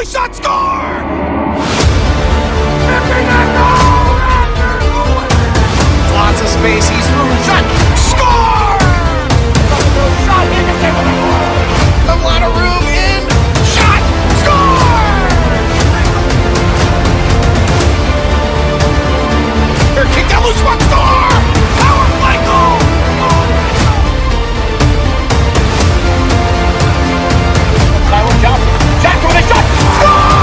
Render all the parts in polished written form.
three-point shot, score! Lots of space, he's through, shot, score! Shot, hit the table, a lot of room in, shot, score! Here, kick down loose, one, score! Power play, goal! Silent jump, Jack with a shot, score!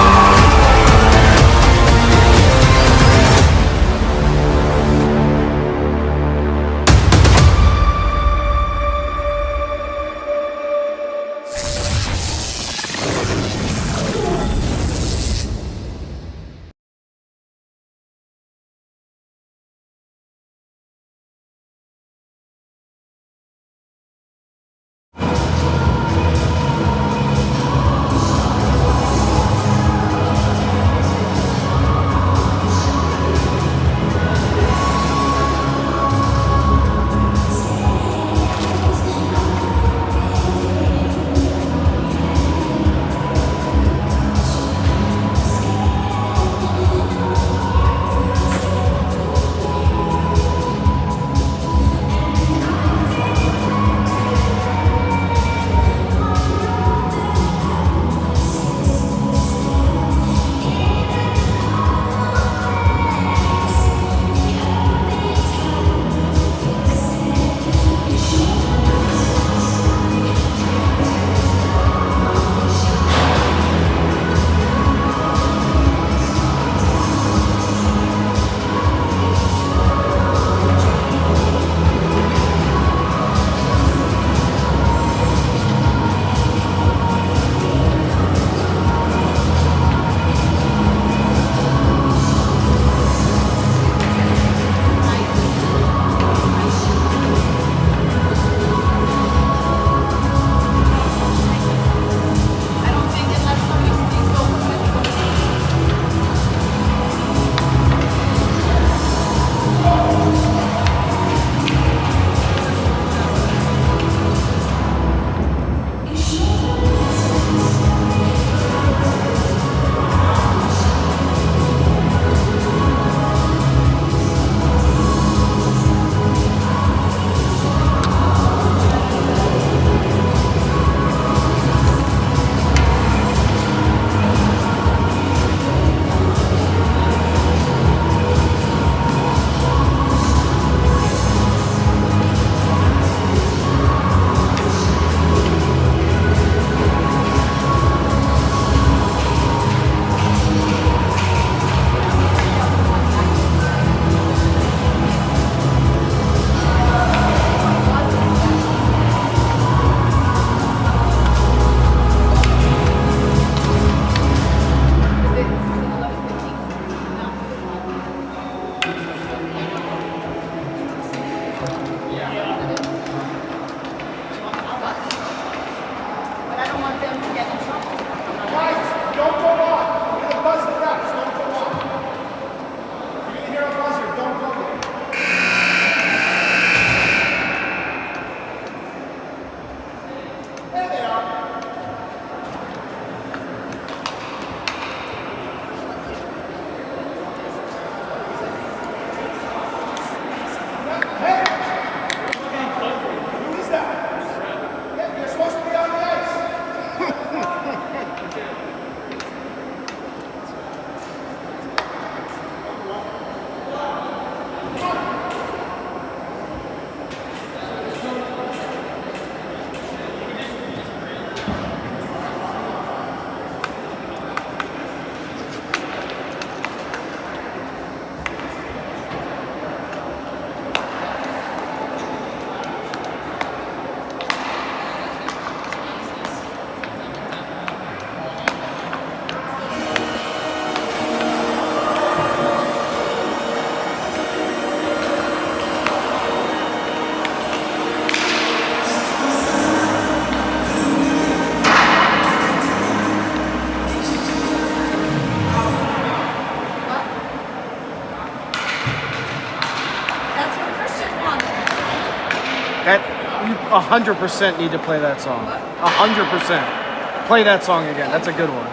That you 100% need to play that song. 100%. Play that song again. That's a good one.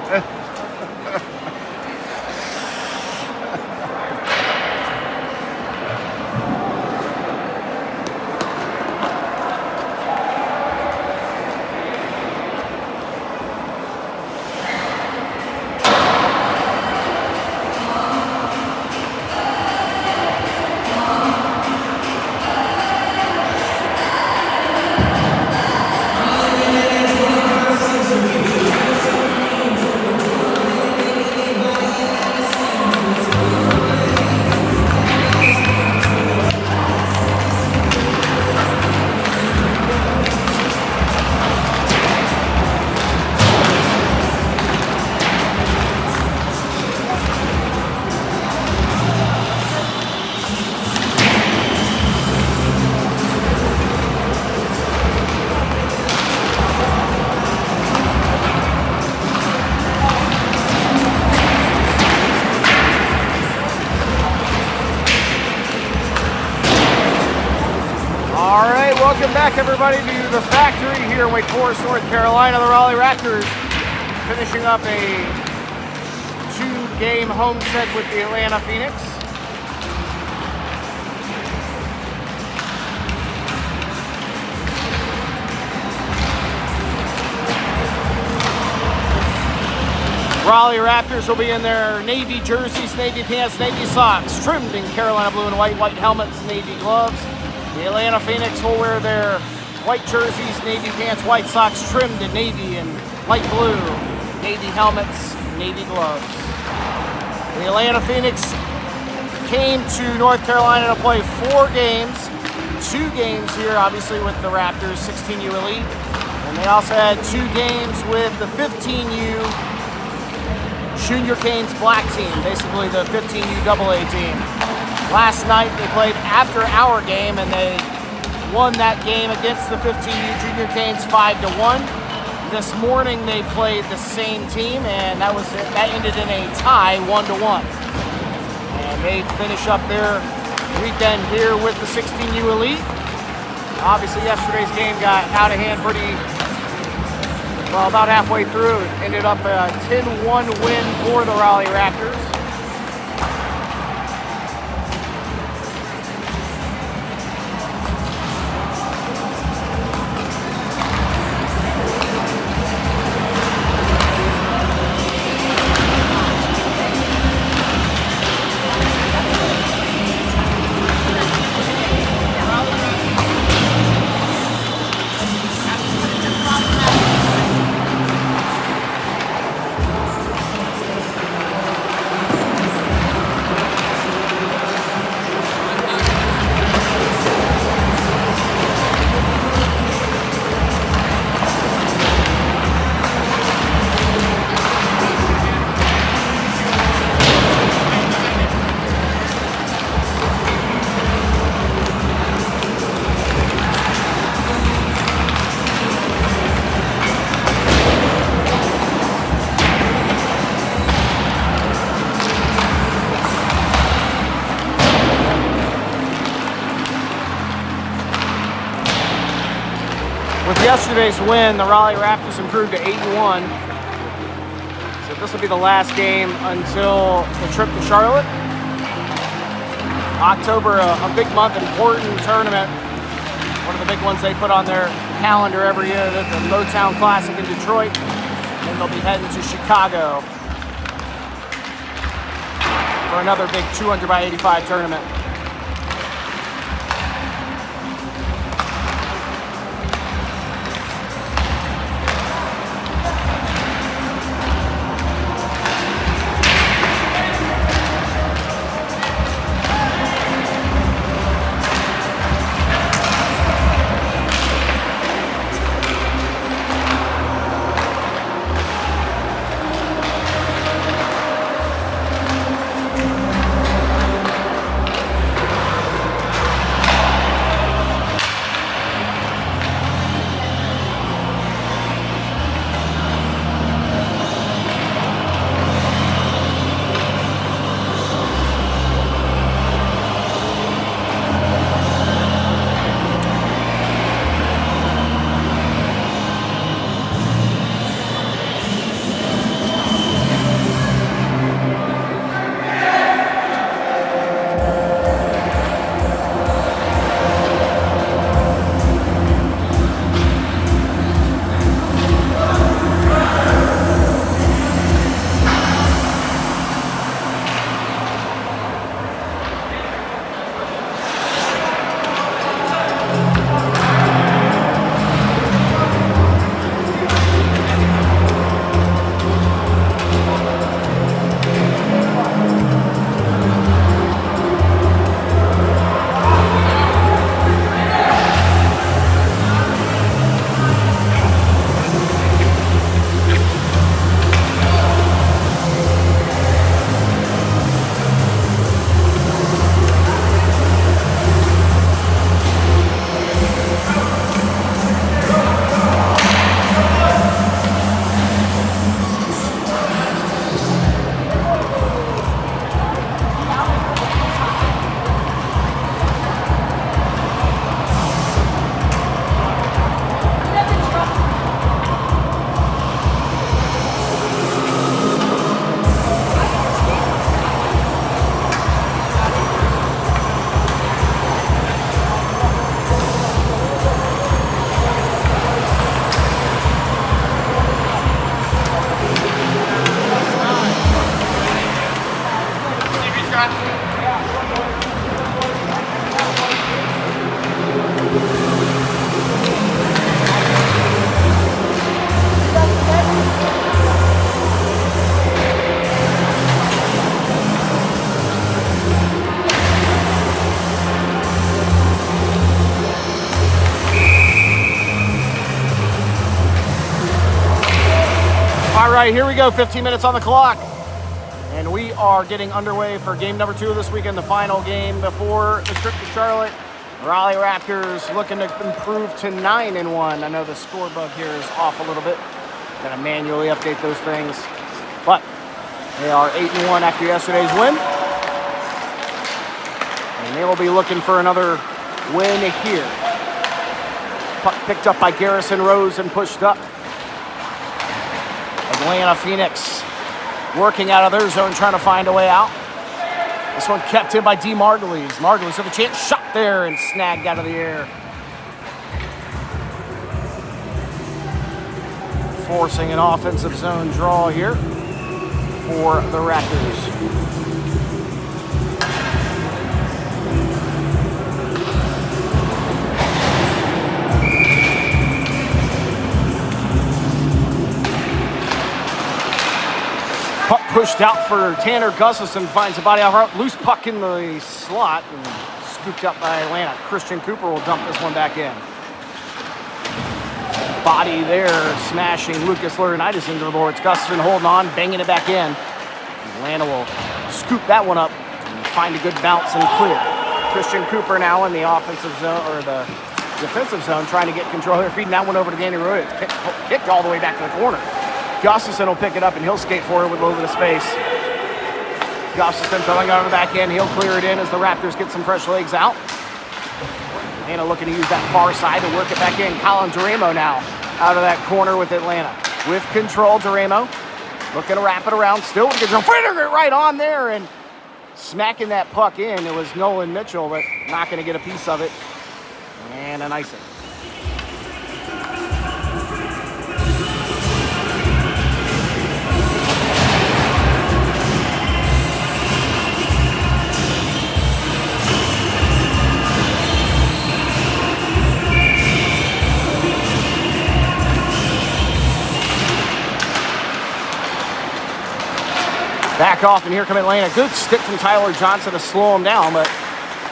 back, everybody, to the factory here in Wake Forest, North Carolina. The Raleigh Raptors finishing up a 2-game home set with the Atlanta Phoenix. Raleigh Raptors will be in their navy jerseys, navy pants, navy socks, trimmed in Carolina blue and white helmets, navy gloves. The Atlanta Phoenix will wear their white jerseys, navy pants, white socks, trimmed in navy and light blue, navy helmets, navy gloves. The Atlanta Phoenix came to North Carolina to play 4 games, 2 games here, obviously, with the Raptors 16U Elite, and they also had 2 games with the 15U Junior Canes Black Team, basically the 15U AA team. Last night they played after our game and they won that game against the 15U Junior Canes 5-1. This morning they played the same team and that ended in a tie 1-1. And they finish up their weekend here with the 16U Elite. Obviously yesterday's game got out of hand about halfway through. It ended up a 10-1 win for the Raleigh Raptors. With yesterday's win, the Raleigh Raptors improved to 8-1. So this will be the last game until the trip to Charlotte. October, a big month, important tournament. One of the big ones they put on their calendar every year, the Motown Classic in Detroit. And they'll be heading to Chicago for another big 200x85 tournament. All right, here we go. 15 minutes on the clock. And we are getting underway for game number 2 of this weekend, the final game before the trip to Charlotte. Raleigh Raptors looking to improve to 9-1. I know the score bug here is off a little bit. Got to manually update those things. But they are 8-1 after yesterday's win. And they will be looking for another win here. Puck picked up by Garrison Rose and pushed up. Atlanta Phoenix working out of their zone, trying to find a way out. This one kept in by D. Margulies. Margulies with a chance, shot there and snagged out of the air. Forcing an offensive zone draw here for the Raptors. Puck pushed out for Tanner Gustafson, finds a body out. Loose puck in the slot and scooped up by Atlanta. Christian Cooper will dump this one back in. Body there, smashing Lucas Laurinaitis into the boards. Gustafson holding on, banging it back in. Atlanta will scoop that one up and find a good bounce and clear. Christian Cooper now in the offensive zone, or the defensive zone, trying to get control here. Feeding that one over to Danny Roy. It's kicked all the way back to the corner. Gustafson will pick it up and he'll skate forward with a little bit of space. Gustafson throwing it on the back end. He'll clear it in as the Raptors get some fresh legs out. Atlanta looking to use that far side to work it back in. Colin Duramo now out of that corner with Atlanta. With control, Duramo looking to wrap it around. Still with control. Finger it right on there and smacking that puck in. It was Nolan Mitchell, but not going to get a piece of it. And an icing. Back off, and here come Atlanta. Good stick from Tyler Johnson to slow him down, but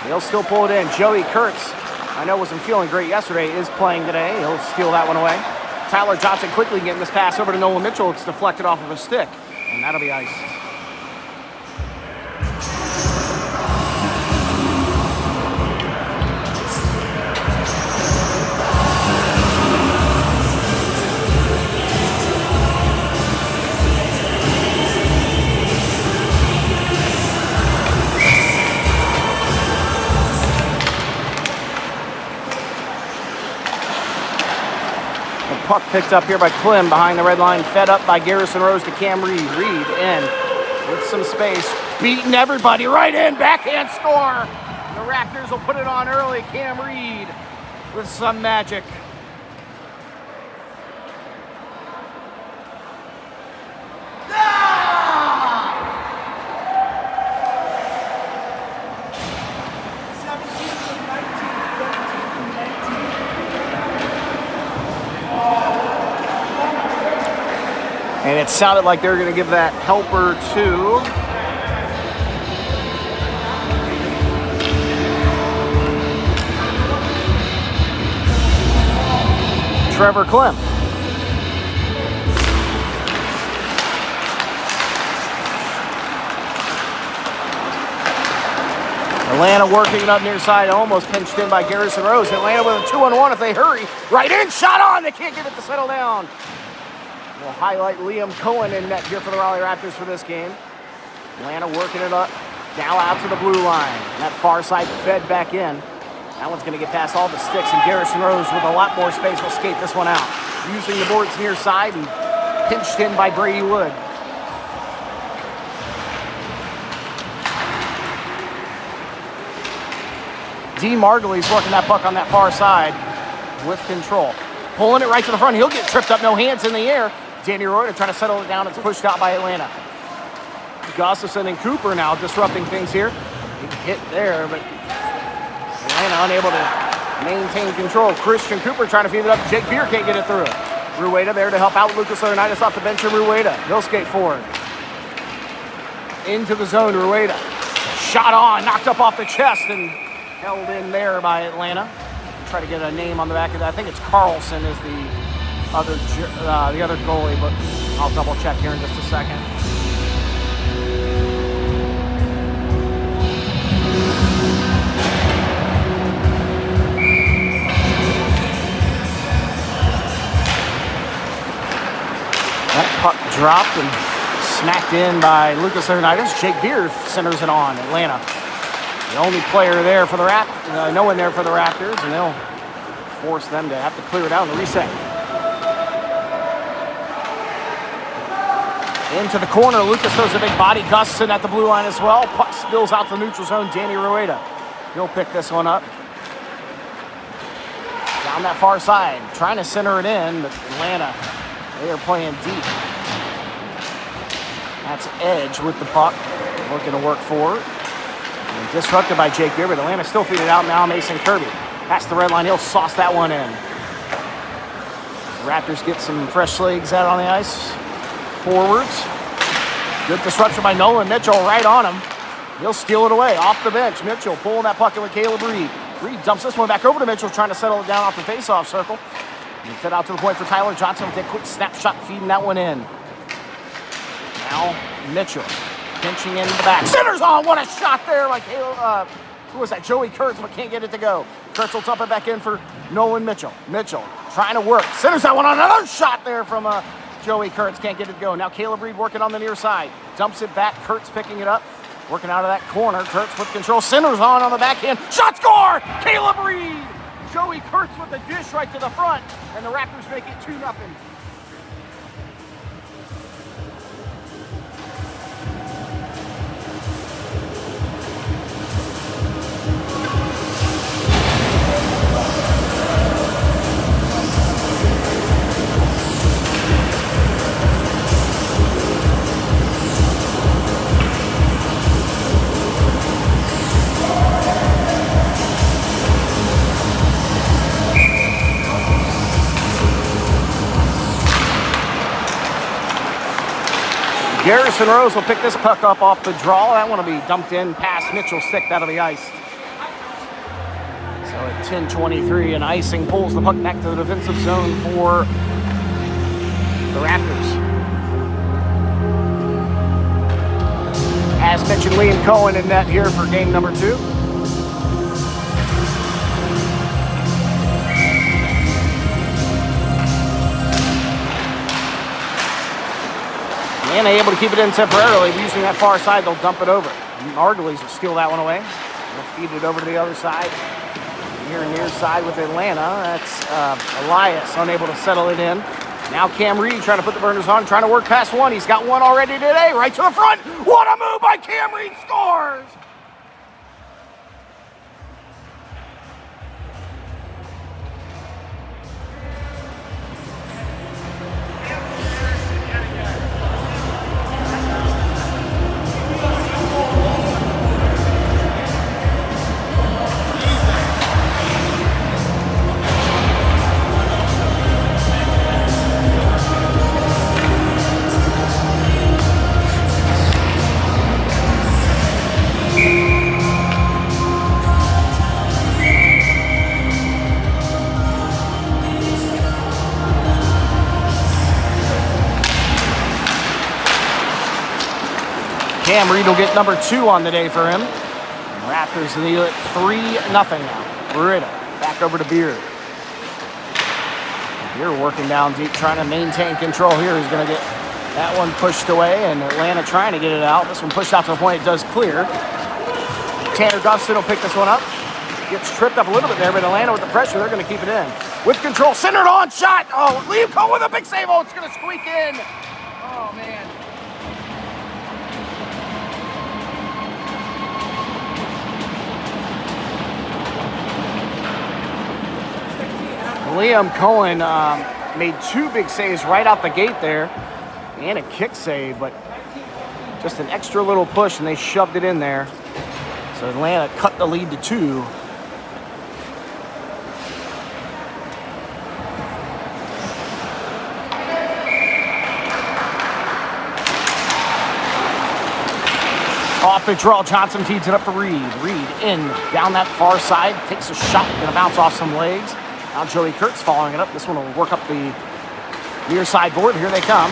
he'll still pull it in. Joey Kurtz, I know wasn't feeling great yesterday, is playing today. He'll steal that one away. Tyler Johnson quickly getting this pass over to Nolan Mitchell. It's deflected off of a stick, and that'll be ice. Puck picked up here by Klim behind the red line, fed up by Garrison Rose to Cam Reed. Reed in with some space, beating everybody right in, backhand score. The Raptors will put it on early. Cam Reed with some magic. And it sounded like they were going to give that helper to Trevor Klim. Atlanta working it up near side, almost pinched in by Garrison Rose. Atlanta with a 2-on-1 if they hurry. Right in, shot on. They can't get it to settle down. We'll highlight Liam Cohen in net here for the Raleigh Raptors for this game. Atlanta working it up, now out to the blue line. And that far side fed back in. That one's going to get past all the sticks, and Garrison Rose with a lot more space will skate this one out. Using the boards near side and pinched in by Brady Wood. D. Margulies working that puck on that far side with control. Pulling it right to the front. He'll get tripped up, no hands in the air. Danny Reuter trying to settle it down. It's pushed out by Atlanta. Gustafson and Cooper now disrupting things here. Big hit there, but Atlanta unable to maintain control. Christian Cooper trying to feed it up. Jake Beer can't get it through. Rueda there to help out Lucas Laurinaitis off the bench, and Rueda. He'll skate forward. Into the zone, Rueda. Shot on, knocked up off the chest, and held in there by Atlanta. Try to get a name on the back of that. I think it's Carlson is the other goalie, but I'll double check here in just a second. That puck dropped and smacked in by Lucas Leonidas. Jake Beard centers it on Atlanta. The only player there for the no one there for the Raptors, and they'll force them to have to clear it out and reset. Into the corner, Lucas throws a big body gust in at the blue line as well. Puck spills out the neutral zone. Danny Rueda, he'll pick this one up. Down that far side, trying to center it in, but Atlanta, they are playing deep. That's Edge with the puck, looking to work forward. And disrupted by Jake Beer, but Atlanta still feed it out now. Mason Kirby past the red line, he'll sauce that one in. The Raptors get some fresh legs out on the ice. Forwards. Good disruption by Nolan Mitchell right on him. He'll steal it away off the bench. Mitchell pulling that puck in with Caleb Reed. Reed dumps this one back over to Mitchell, trying to settle it down off the faceoff circle. And fit out to the point for Tyler Johnson with a quick snapshot, feeding that one in. Now Mitchell pinching into the back. Centers on. What a shot there! Like who was that? Joey Kurtz, but can't get it to go. Kurtz will dump it back in for Nolan Mitchell. Mitchell trying to work. Centers that one on. Another shot there from Joey Kurtz, can't get it to go. Now Caleb Reed working on the near side. Dumps it back. Kurtz picking it up. Working out of that corner. Kurtz with control. Centers on the backhand. Shot score! Caleb Reed! Joey Kurtz with the dish right to the front. And the Raptors make it 2-0. Garrison Rose will pick this puck up off the draw. That one will be dumped in past Mitchell's stick out of the ice. So at 10:23, an icing pulls the puck back to the defensive zone for the Raptors. As mentioned, Liam Cohen in net here for game number 2. And able to keep it in temporarily. Using that far side, they'll dump it over. Margulies will steal that one away. They'll feed it over to the other side. Near side with Atlanta. That's Elias unable to settle it in. Now Cam Reed trying to put the burners on, trying to work past one. He's got one already today, right to the front. What a move by Cam Reed, scores! Cam Reed will get number 2 on the day for him. Raptors lead it 3-0 now. Rueda back over to Beard. Beard working down deep, trying to maintain control here. He's going to get that one pushed away, and Atlanta trying to get it out. This one pushed out to the point it does clear. Tanner Gustin will pick this one up. Gets tripped up a little bit there, but Atlanta with the pressure, they're going to keep it in. With control, centered on, shot. Oh, Liam Cohen with a big save. Oh, it's going to squeak in. Oh, man. Liam Cohen made 2 big saves right out the gate there and a kick save, but just an extra little push and they shoved it in there. So Atlanta cut the lead to 2. Off the draw, Johnson feeds it up for Reed. Reed in, down that far side, takes a shot, gonna bounce off some legs. Now Joey Kurtz following it up. This one will work up the near side board. Here they come.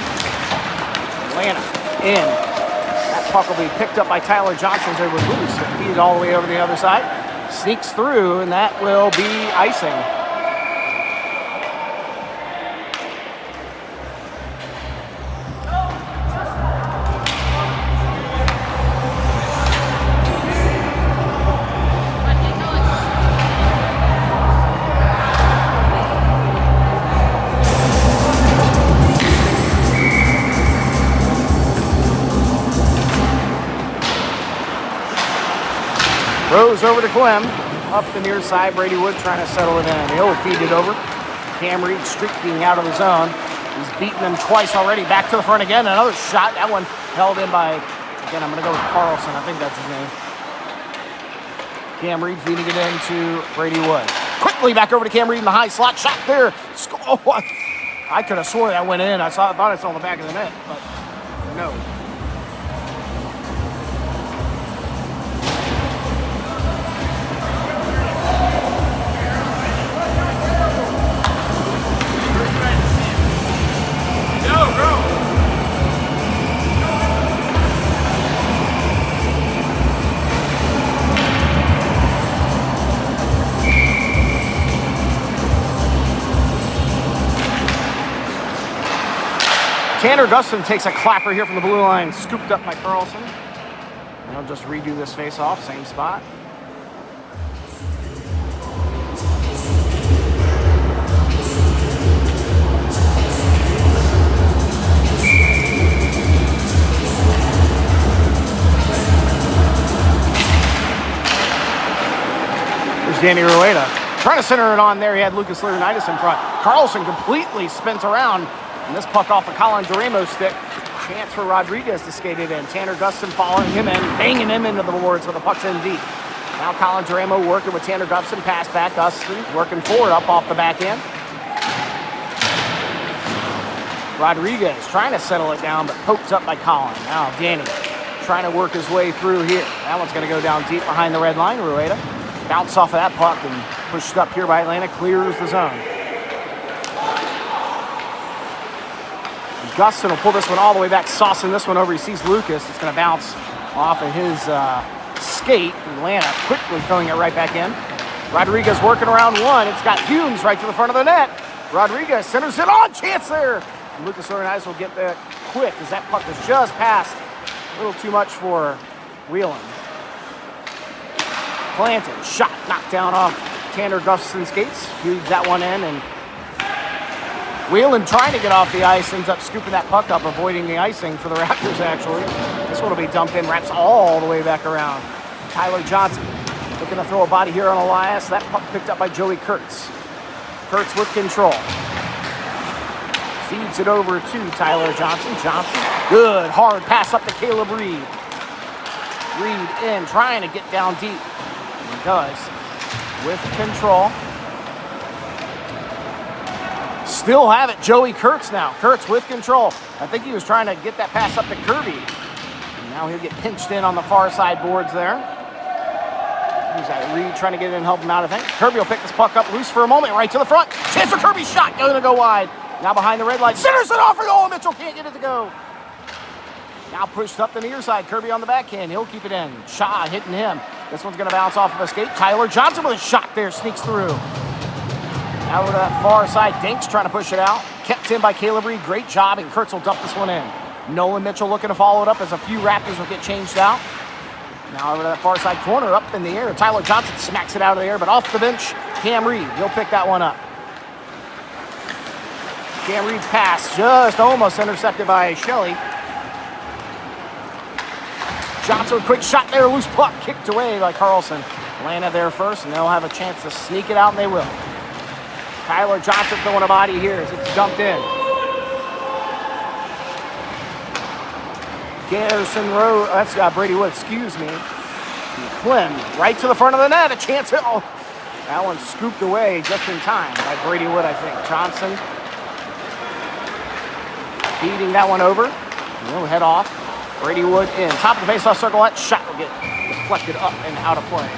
Atlanta in. That puck will be picked up by Tyler Johnson. They would loose and feed it all the way over to the other side. Sneaks through, and that will be icing. Rose over to Clem. Up the near side, Brady Wood trying to settle it in. He'll feed it over. Cam Reed streaking out of the zone. He's beaten them twice already. Back to the front again. Another shot. That one held in by, again, I'm going to go with Carlson. I think that's his name. Cam Reed feeding it into Brady Wood. Quickly back over to Cam Reed in the high slot. Shot there. Oh, I could have swore that went in. I thought I saw the back of the net, but no. Tanner Gustin takes a clapper here from the blue line, scooped up by Carlson. And he'll just redo this face-off, same spot. There's Danny Rueda. Trying to center it on there. He had Lucas Leonidas in front. Carlson completely spent around. And this puck off a Colin Duramo stick. Chance for Rodriguez to skate it in. Tanner Gustin following him in, banging him into the boards with the puck's in deep. Now Colin Duramo working with Tanner Gustin. Pass back. Gustin working forward up off the back end. Rodriguez trying to settle it down, but poked up by Colin. Now Danny trying to work his way through here. That one's going to go down deep behind the red line. Rueda bounced off of that puck and pushed up here by Atlanta. Clears the zone. Gustin will pull this one all the way back, saucing this one over. He sees Lucas. It's going to bounce off of his skate. Atlanta quickly throwing it right back in. Rodriguez working around one. It's got Humes right to the front of the net. Rodriguez centers it on. Chance there. Lucas Leonidas will get that quick as that puck was just passed. A little too much for Whelan. Planted. Shot knocked down off Tanner Gustin's skates. Feeds that one in, and Whelan trying to get off the ice, ends up scooping that puck up, avoiding the icing for the Raptors, actually. This one will be dumped in, wraps all the way back around. Tyler Johnson looking to throw a body here on Elias. That puck picked up by Joey Kurtz. Kurtz with control. Feeds it over to Tyler Johnson. Johnson, good, hard pass up to Caleb Reed. Reed in, trying to get down deep. He does, with control. Still have it, Joey Kurtz now. Kurtz with control. I think he was trying to get that pass up to Kirby. And now he'll get pinched in on the far side boards there. He's at Reed trying to get in and help him out, I think. Kirby will pick this puck up loose for a moment, right to the front. Chance for Kirby's shot, going to go wide. Now behind the red line, centers it off for goal. Mitchell can't get it to go. Now pushed up the near side, Kirby on the backhand. He'll keep it in. Shaw hitting him. This one's going to bounce off of a skate. Tyler Johnson with a shot there, sneaks through. Now over to that far side, Dinks trying to push it out. Kept in by Caleb Reed, great job, and Kurtz will dump this one in. Nolan Mitchell looking to follow it up as a few Raptors will get changed out. Now over to that far side corner, up in the air. Tyler Johnson smacks it out of the air, but off the bench, Cam Reed, he'll pick that one up. Cam Reed's pass just almost intercepted by Shelley. Johnson, quick shot there, loose puck, kicked away by Carlson. Atlanta there first, and they'll have a chance to sneak it out, and they will. Tyler Johnson throwing a body here as it's dumped in. Garrison Rowe, that's Brady Wood, excuse me. Clem right to the front of the net, a chance. Oh, that one scooped away just in time by Brady Wood, I think. Johnson feeding that one over. He'll head off. Brady Wood in. Top of the faceoff circle, that shot will get deflected up and out of play.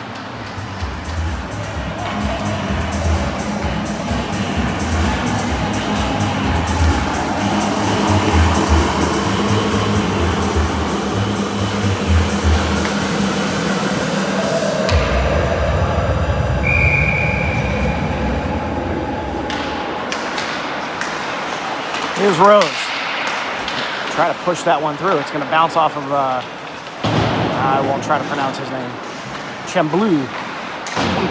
Here's Rose. Try to push that one through. It's going to bounce off of, I won't try to pronounce his name. Chemblou.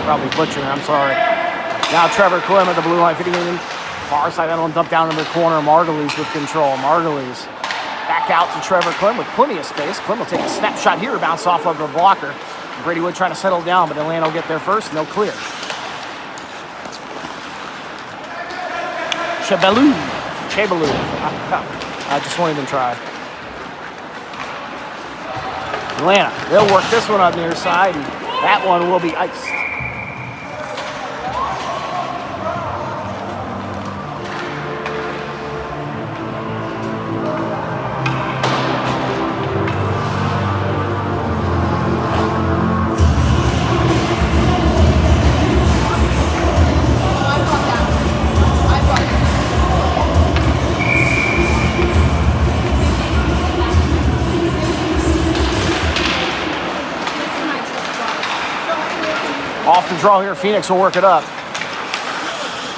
Probably butchering, I'm sorry. Now Trevor Klim at the blue line, fitting in. Far side, that one dumped down in the corner. Margulies with control. Margulies back out to Trevor Klim with plenty of space. Klim will take a snapshot here, bounce off of the blocker. Brady Wood trying to settle down, but Atlanta will get there first. No clear. Chebelou. I just won't even try. Atlanta, they'll work this one on near side, and that one will be iced. Off the draw here, Phoenix will work it up.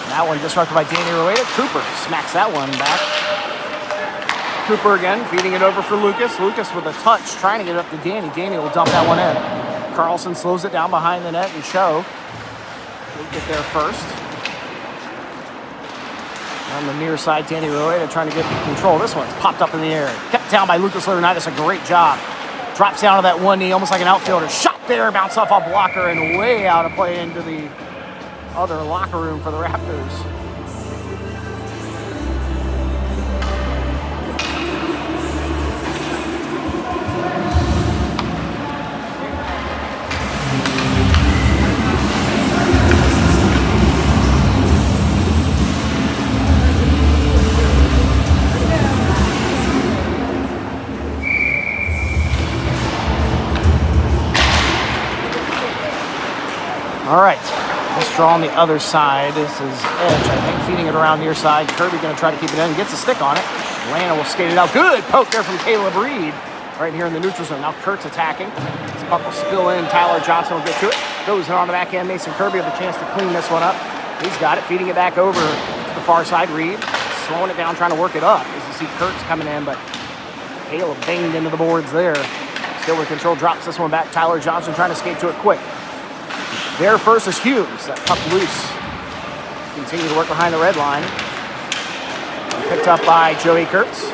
That one disrupted by Danny Rueda. Cooper smacks that one back. Cooper again, feeding it over for Lucas. Lucas with a touch, trying to get it up to Danny. Danny will dump that one in. Carlson slows it down behind the net, and Show will get there first. On the near side, Danny Rueda trying to get control. This one's popped up in the air. Kept down by Lucas Leonidas, a great job. Drops down to that one knee, almost like an outfielder. Shot there, bounce off a blocker, and way out of play into the other locker room for the Raptors. All right, let's draw on the other side. This is Edge, I think, feeding it around near side. Kirby going to try to keep it in, gets a stick on it. Atlanta will skate it out. Good poke there from Caleb Reed right here in the neutral zone. Now Kurt's attacking. This puck will spill in. Tyler Johnson will get to it. Goes in on the backhand. Mason Kirby with a chance to clean this one up. He's got it, feeding it back over to the far side. Reed slowing it down, trying to work it up. As you see Kurt's coming in, but Caleb banged into the boards there. Still with control, drops this one back. Tyler Johnson trying to skate to it quick. There first is Hughes. That puck loose. Continue to work behind the red line. Picked up by Joey Kurtz.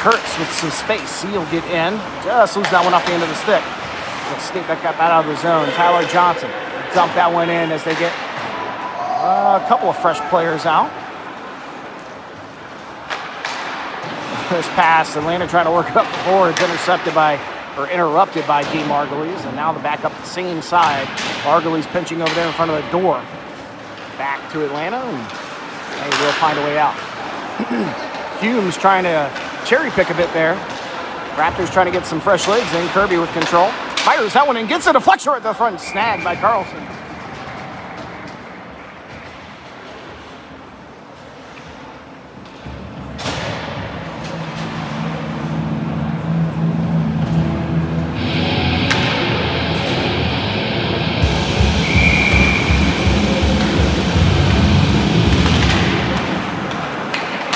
Kurtz with some space. He'll get in. Just lose that one off the end of the stick. He'll skate back up out of the zone. Tyler Johnson dump that one in as they get a couple of fresh players out. This pass, Atlanta trying to work up the boards, interrupted by D. Margulies, and now the back up the same side. Margulies pinching over there in front of the door. Back to Atlanta, and they will find a way out. Humes trying to cherry pick a bit there. Raptors trying to get some fresh legs in. Kirby with control. Fires that one and gets a deflection right at the front. Snagged by Carlson.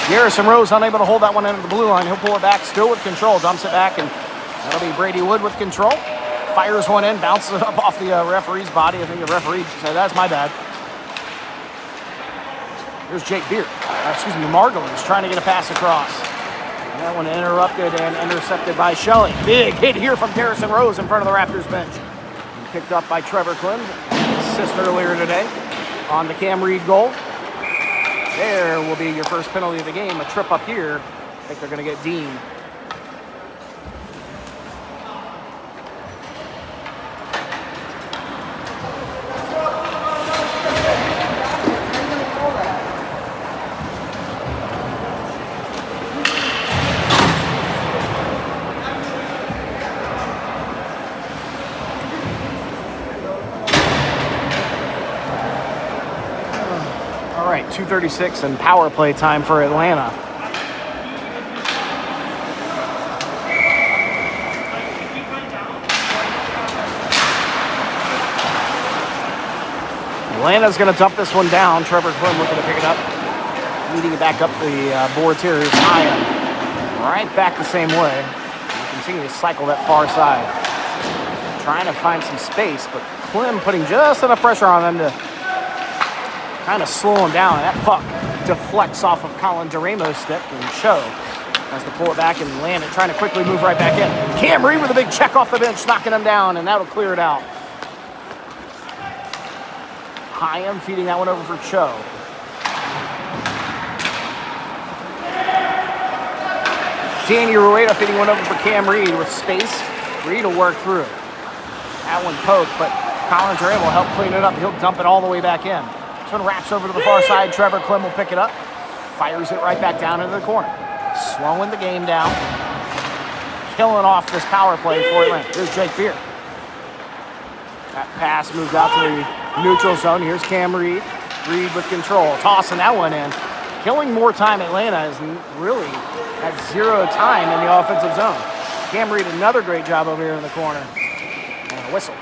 Garrison Rose unable to hold that one into the blue line. He'll pull it back, still with control. Dumps it back, and that'll be Brady Wood with control. Fires one in, bounces it up off the referee's body. I think the referee said, that's my bad. Here's Jake Beard. Margulies trying to get a pass across. And that one interrupted and intercepted by Shelley. Big hit here from Garrison Rose in front of the Raptors bench. And picked up by Trevor Klim, assist earlier today on the Cam Reed goal. There will be your first penalty of the game. A trip up here. I think they're going to get Dean. All right, 2:36 and power play time for Atlanta. Atlanta's going to dump this one down. Trevor Klim looking to pick it up. Leading it back up the boards here is Hyam. Right back the same way. We continue to cycle that far side. Trying to find some space, but Clem putting just enough pressure on them to kind of slow him down. That puck deflects off of Colin DeRamo's stick, and Cho has to pull it back and land it, trying to quickly move right back in. Cam Reed with a big check off the bench, knocking him down, and that'll clear it out. Hyam feeding that one over for Cho. Danny Rueda feeding one over for Cam Reed with space. Reed will work through. That one poked, but Colin DeRamo will help clean it up. He'll dump it all the way back in. This one wraps over to the far side. Trevor Clem will pick it up. Fires it right back down into the corner. Slowing the game down. Killing off this power play for Atlanta. Here's Jake Beer. That pass moves out to the neutral zone. Here's Cam Reed. Reed with control. Tossing that one in. Killing more time. Atlanta has really had zero time in the offensive zone. Cam Reed, another great job over here in the corner. And a whistle.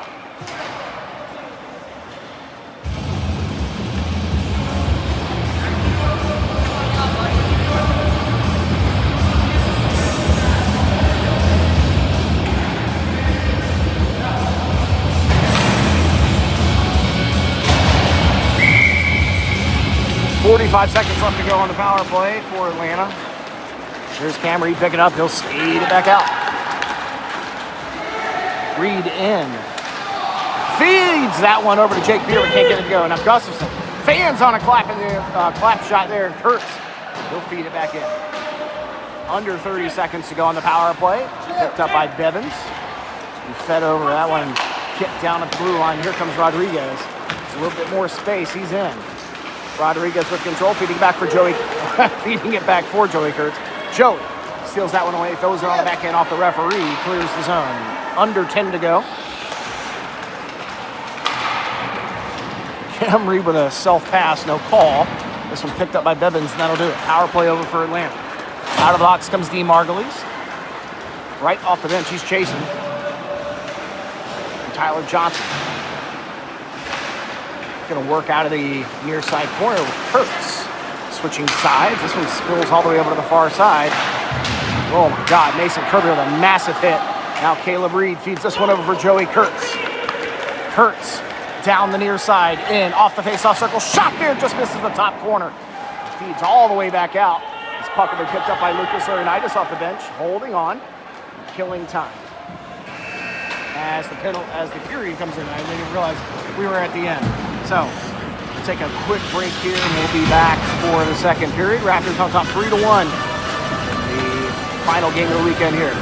.45 seconds left to go on the power play for Atlanta. Here's Cam Reed picking up. He'll skate it back out. Reed in. Feeds that one over to Jake Beer, but can't get it to go. Now Gustafson. Fans on a clap shot there. Kurtz. He'll feed it back in. Under 30 seconds to go on the power play. Picked up by Bevins. He fed over that one. Kicked down at the blue line. Here comes Rodriguez. A little bit more space. He's in. Rodriguez with control, feeding back for Joey, feeding it back for Joey Kurtz. Joey steals that one away, throws it on the back end off the referee, clears the zone. Under 10 to go. Cam Reed with a self-pass, no call. This one picked up by Bevins, and that'll do it. Power play over for Atlanta. Out of the box comes Dean Margulies. Right off the bench, he's chasing. And Tyler Johnson. Going to work out of the near side corner with Kurtz. Switching sides. This one spills all the way over to the far side. Oh my God, Mason Kirby with a massive hit. Now Caleb Reed feeds this one over for Joey Kurtz. Kurtz down the near side, in, off the face-off circle. Shot there, just misses the top corner. Feeds all the way back out. This puck will be picked up by Lucas Laurinaitis off the bench, holding on, killing time. As the period comes in, I didn't realize we were at the end. So, we'll take a quick break here, and we'll be back for the second period. Raptors on top 3-1. The final game of the weekend here.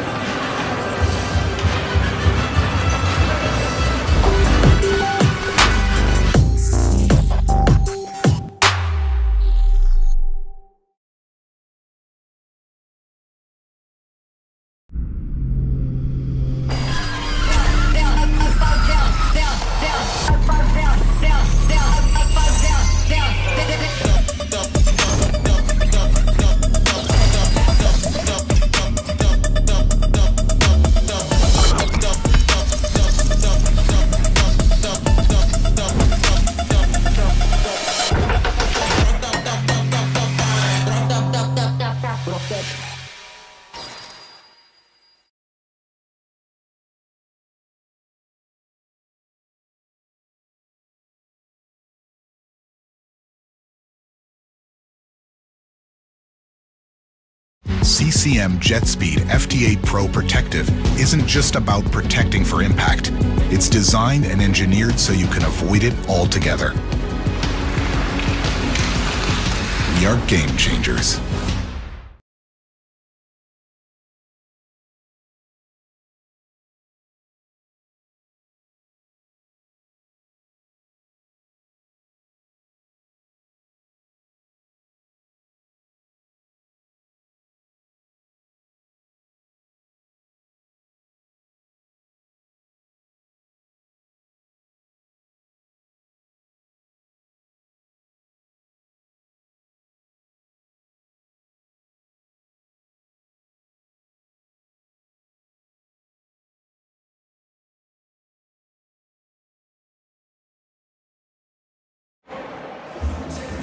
CCM JetSpeed FT8 Pro Protective isn't just about protecting for impact. It's designed and engineered so you can avoid it altogether. We are game changers.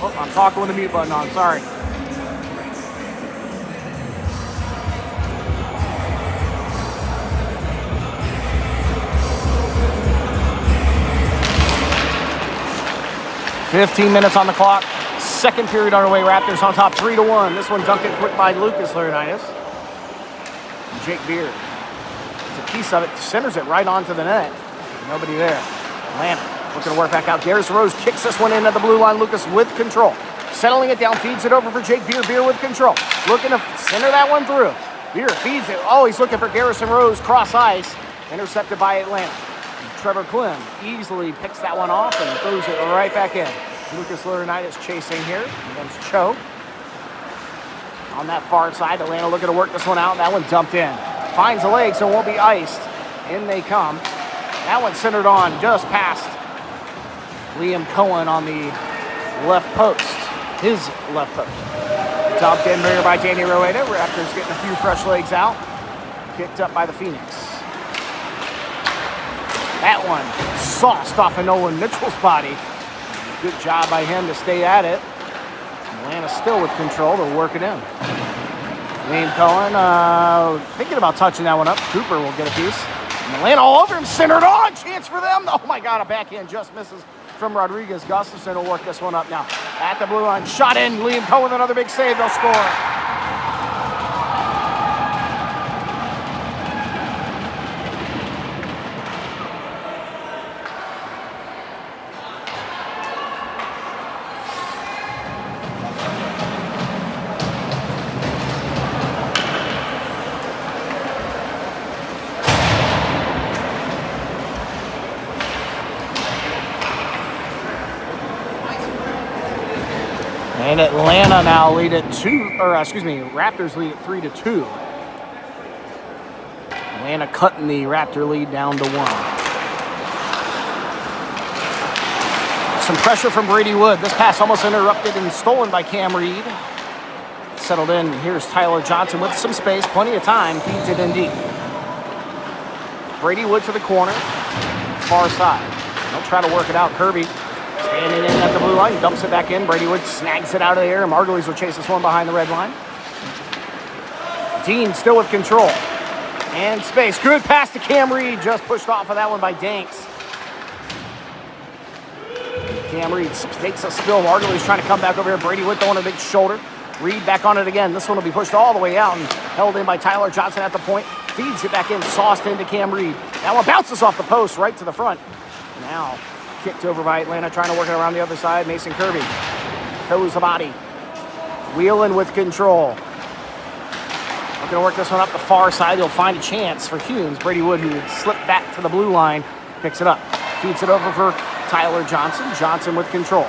Oh, I'm talking with the mute button on, sorry. 15 minutes on the clock. Second period underway. Raptors on top 3-1. This one dunked it quick by Lucas Laurinaitis. Jake Beard. It's a piece of it. Centers it right onto the net. Nobody there. Atlanta looking to work back out. Garrison Rose kicks this one in at the blue line. Lucas with control. Settling it down. Feeds it over for Jake Beard. Beard with control. Looking to center that one through. Beard feeds it. Oh, he's looking for Garrison Rose. Cross ice. Intercepted by Atlanta. Trevor Klim easily picks that one off and throws it right back in. Lucas Laurinaitis chasing here against Cho. On that far side, Atlanta looking to work this one out. That one dumped in. Finds the leg, so it won't be iced. In they come. That one centered on just past Liam Cohen on the left post. His left post. Dumped in here by Danny Rueda. Raptors getting a few fresh legs out. Kicked up by the Phoenix. That one sauced off of Nolan Mitchell's body. Good job by him to stay at it. Atlanta still with control. They'll work it in. Liam Cohen thinking about touching that one up. Cooper will get a piece. And Atlanta all over him. Centered on. Chance for them. Oh my God, a backhand just misses from Rodriguez. Gustafson will work this one up now. At the blue line. Shot in. Liam Cohen with another big save. They'll score. And Atlanta now lead at Raptors lead at 3-2. Atlanta cutting the Raptor lead down to 1. Some pressure from Brady Wood. This pass almost interrupted and stolen by Cam Reed. Settled in. Here's Tyler Johnson with some space, plenty of time. Feeds it in deep. Brady Wood to the corner, far side. They'll try to work it out. Kirby standing in at the blue line, dumps it back in. Brady Wood snags it out of the air. Margulies will chase this one behind the red line. Dean still with control. And space. Good pass to Cam Reed. Just pushed off of that one by Danks. Cam Reed takes a spill. Margulies trying to come back over here. Brady Wood throwing a big shoulder. Reed back on it again. This one will be pushed all the way out and held in by Tyler Johnson at the point. Feeds it back in. Sauced into Cam Reed. That one bounces off the post right to the front. Now kicked over by Atlanta, trying to work it around the other side. Mason Kirby throws the body. Wheeling with control. Looking to work this one up the far side. He'll find a chance for Humes. Brady Wood, who slipped back to the blue line, picks it up. Feeds it over for Tyler Johnson. Johnson with control.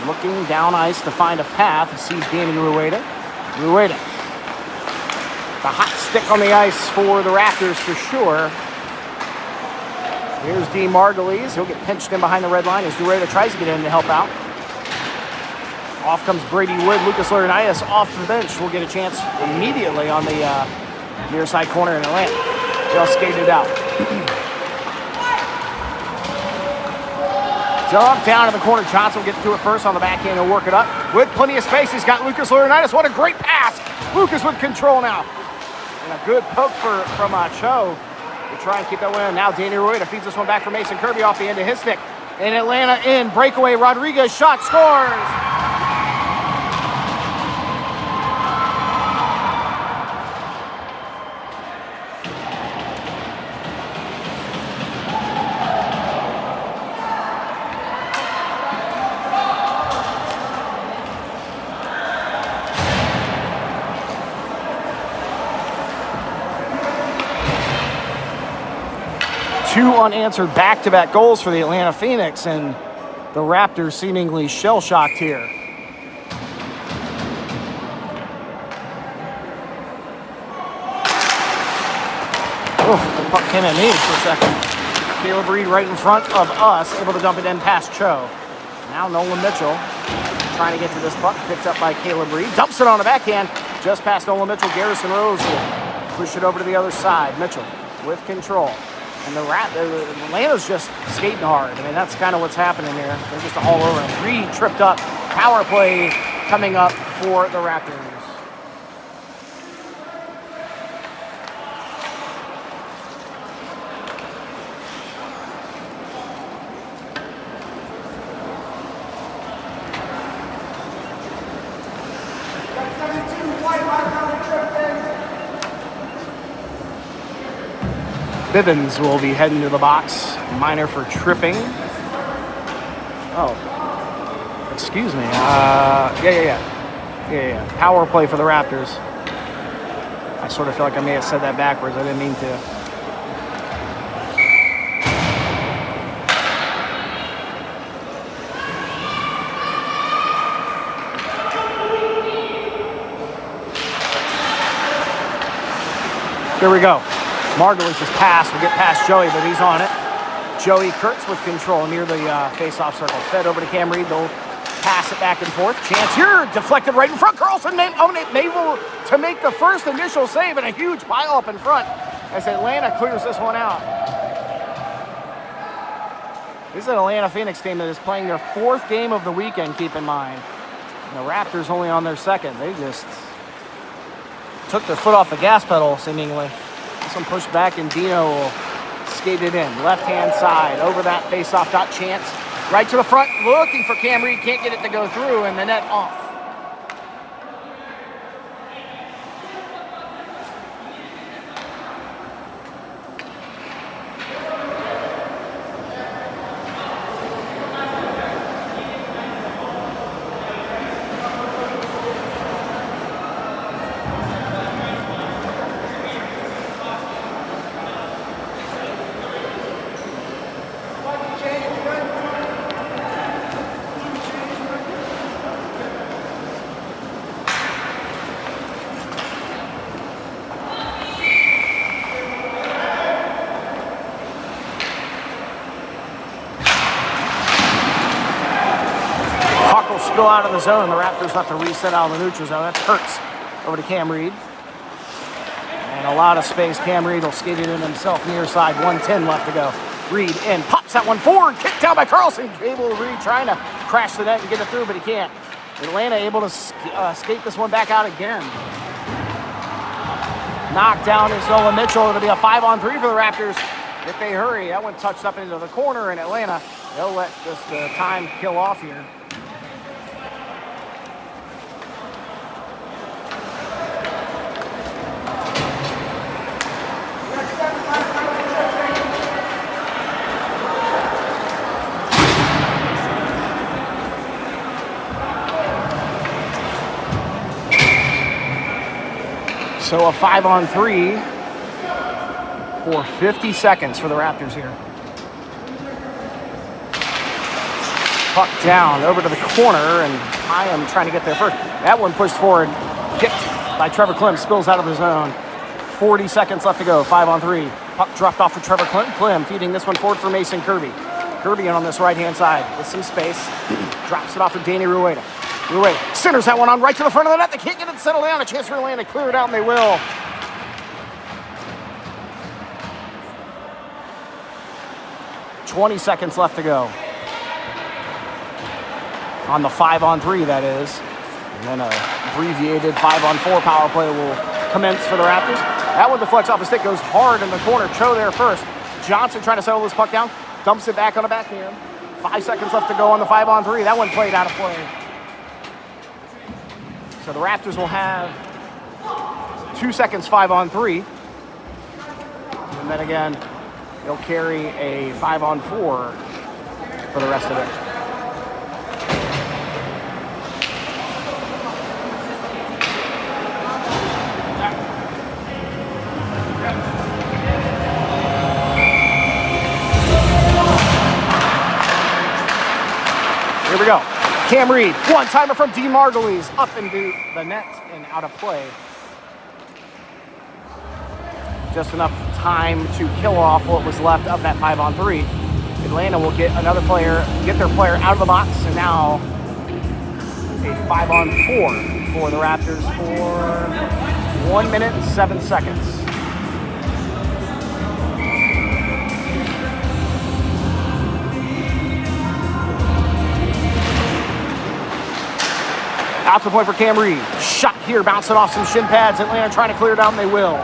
Looking down ice to find a path. He sees Danny Rueda. Rueda. The hot stick on the ice for the Raptors for sure. Here's Dean Margulies. He'll get pinched in behind the red line as Rueda tries to get in to help out. Off comes Brady Wood. Lucas Laurinaitis off the bench will get a chance immediately on the near side corner in Atlanta. They'll skate it out. Dump down in the corner. Johnson will get to it first on the backhand. He'll work it up with plenty of space. He's got Lucas Laurinaitis. What a great pass. Lucas with control now. And a good poke from Cho to try and keep that one in. Now Danny Rueda feeds this one back for Mason Kirby off the end of his stick. And Atlanta in. Breakaway. Rodriguez shot. Scores. Two unanswered back-to-back goals for the Atlanta Phoenix, and the Raptors seemingly shell-shocked here. Oh, the puck came at me for a second. Caleb Reed right in front of us, able to dump it in past Cho. Now Nolan Mitchell trying to get to this puck, picked up by Caleb Reed. Dumps it on the backhand, just past Nolan Mitchell. Garrison Rose will push it over to the other side. Mitchell with control. And Atlanta's just skating hard. I mean, that's kind of what's happening here. They're just all over him. Reed tripped up. Power play coming up for the Raptors. Bivens will be heading to the box. Minor for tripping. Oh, excuse me. Yeah. Power play for the Raptors. I sort of feel like I may have said that backwards. I didn't mean to. Here we go. Margulies' pass will get past Joey, but he's on it. Joey Kurtz with control near the face-off circle. Fed over to Cam Reed. They'll pass it back and forth. Chance here, deflected right in front. Carlson able to make the first initial save, and a huge pile up in front as Atlanta clears this one out. This is an Atlanta Phoenix team that is playing their 4th game of the weekend, keep in mind. And the Raptors only on their 2nd. They just took their foot off the gas pedal, seemingly. This one pushed back, and Dino will skate it in. Left-hand side, over that face-off. Got Chance right to the front, looking for Cam Reed. Can't get it to go through, and the net off. Spill out of the zone. The Raptors have to reset out of the neutral zone. That's Kurtz over to Cam Reed. And a lot of space. Cam Reed will skate it in himself near side. 1:10 left to go. Reed in. Pops that one forward. Kicked down by Carlson. Able to Reed trying to crash the net and get it through, but he can't. Atlanta able to skate this one back out again. Knockdown is Nolan Mitchell. It'll be a 5-on-3 for the Raptors if they hurry. That one touched up into the corner, and Atlanta, they'll let just the time kill off here. So a 5-on-3 for 50 seconds for the Raptors here. Puck down over to the corner, and I am trying to get there first. That one pushed forward, kicked by Trevor Klim, spills out of the zone. 40 seconds left to go, 5-on-3. Puck dropped off for Trevor Klim. Klim feeding this one forward for Mason Kirby. Kirby in on this right-hand side with some space. Drops it off for Danny Rueda. Rueda centers that one on right to the front of the net. They can't get it settled down. A chance for Atlanta to clear it out, and they will. $20 seconds left to go. On the 5-on-3, that is. And then an abbreviated 5-on-4 power play will commence for the Raptors. That one deflects off the stick, goes hard in the corner. Cho there first. Johnson trying to settle this puck down. Dumps it back on the backhand. 5 seconds left to go on the 5-on-3. That one played out of play. So the Raptors will have 2 seconds 5-on-3. And then again, they'll carry a 5-on-4 for the rest of it. Here we go. Cam Reed, one-timer from D. Margulies, up into the net and out of play. Just enough time to kill off what was left of that 5-on-3. Atlanta will get another player, get their player out of the box, and now a 5-on-4 for the Raptors for 1 minute and 7 seconds. Out to the point for Cam Reed. Shot here, bouncing off some shin pads. Atlanta trying to clear it out, and they will.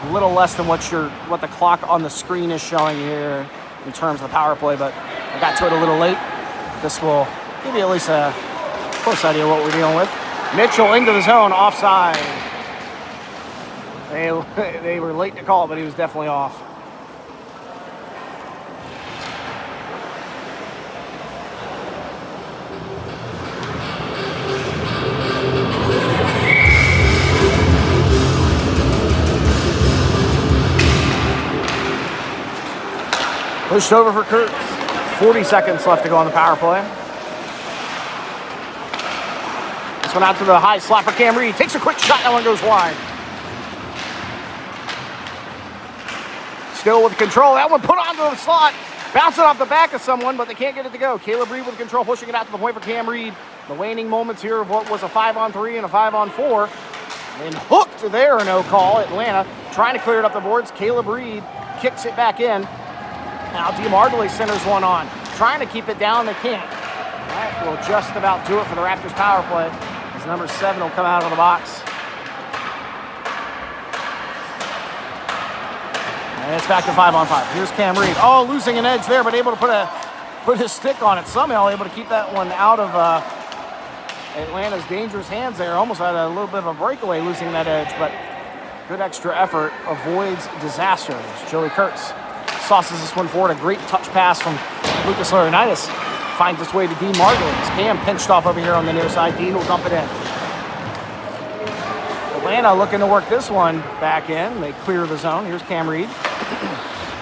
A little less than what the clock on the screen is showing here in terms of the power play, but I got to it a little late. This will Give you at least a close idea of what we're dealing with. Mitchell into the zone, offside. They were late to call it, but he was definitely off. Pushed over for Kurtz. 40 seconds left to go on the power play. This one out to the high slot for Cam Reed. Takes a quick shot. That one goes wide. Still with control. That one put onto the slot. Bouncing off the back of someone, but they can't get it to go. Caleb Reed with control, pushing it out to the point for Cam Reed. The waning moments here of what was a 5-on-3 and a 5-on-4. And hooked there, no call. Atlanta trying to clear it up the boards. Caleb Reed kicks it back in. Now DeMartile centers one on. Trying to keep it down, they can't. That will just about do it for the Raptors power play, as number 7 will come out of the box. And it's back to 5-on-5. Here's Cam Reed. Oh, losing an edge there, but able to put his stick on it. Somehow able to keep that one out of Atlanta's dangerous hands there. Almost had a little bit of a breakaway losing that edge, but good extra effort avoids disaster. Joey Kurtz sauces this one forward. A great touch pass from Lucas Laurinaitis. Finds its way to Dean Margolis. Cam pinched off over here on the near side. Dean will dump it in. Atlanta looking to work this one back in. They clear the zone. Here's Cam Reed.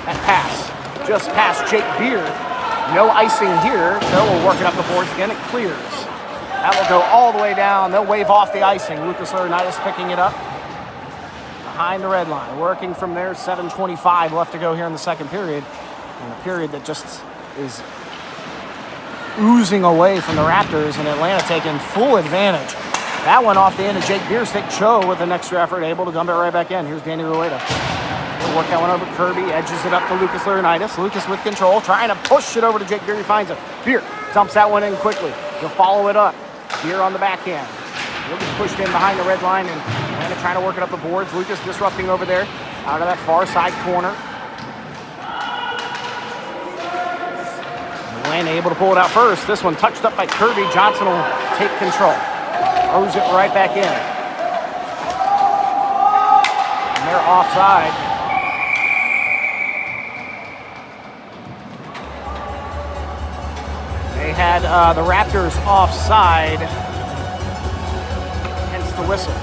That pass just past Jake Beard. No icing here. So we'll work it up the boards again. It clears. That will go all the way down. They'll wave off the icing. Lucas Laurinaitis picking it up behind the red line. Working from there. 7:25 left to go here in the second period. And a period that just is oozing away from the Raptors, and Atlanta taking full advantage. That one off the end of Jake Beard. Stick Cho with an extra effort, able to dump it right back in. Here's Danny Rueda. He'll work that one over Kirby, edges it up to Lucas Laurinaitis. Lucas with control, trying to push it over to Jake Beard. He finds it. Beard dumps that one in quickly. He'll follow it up. Beard on the backhand. He'll be pushed in behind the red line, and Atlanta trying to work it up the boards. Lucas disrupting over there out of that far side corner. Atlanta able to pull it out first. This one touched up by Kirby. Johnson will take control. Throws it right back in. And they're offside. They had the Raptors offside, hence the whistle.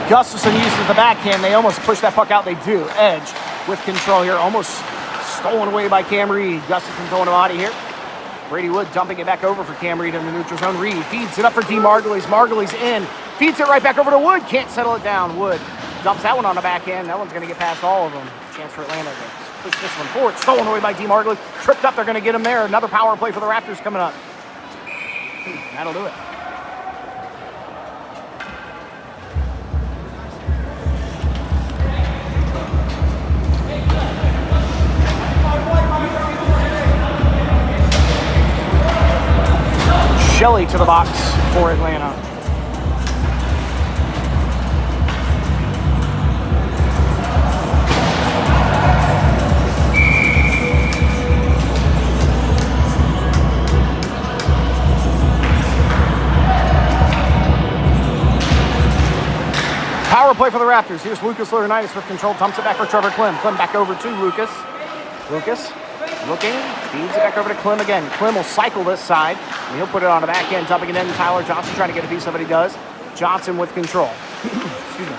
Gustafson uses the backhand. They almost push that puck out. They do. Edge with control here. Almost stolen away by Cam Reed. Gustafson throwing a body here. Brady Wood dumping it back over for Cam Reed in the neutral zone. Reed feeds it up for D. Margulies. Margulies in. Feeds it right back over to Wood. Can't settle it down. Wood dumps that one on the backhand. That one's going to get past all of them. Chance for Atlanta to push this one forward. Stolen away by D. Margulies. Tripped up. They're going to get him there. Another power play for the Raptors coming up. That'll do it. Shelley to the box for Atlanta. Power play for the Raptors. Here's Lucas Laurinaitis with control. Dumps it back for Trevor Klim. Klim back over to Lucas. Lucas looking, feeds it back over to Klim again. Klim will cycle this side, and he'll put it on the back end, dumping it in. Tyler Johnson trying to get a piece of it. He does. Johnson with control. Excuse me.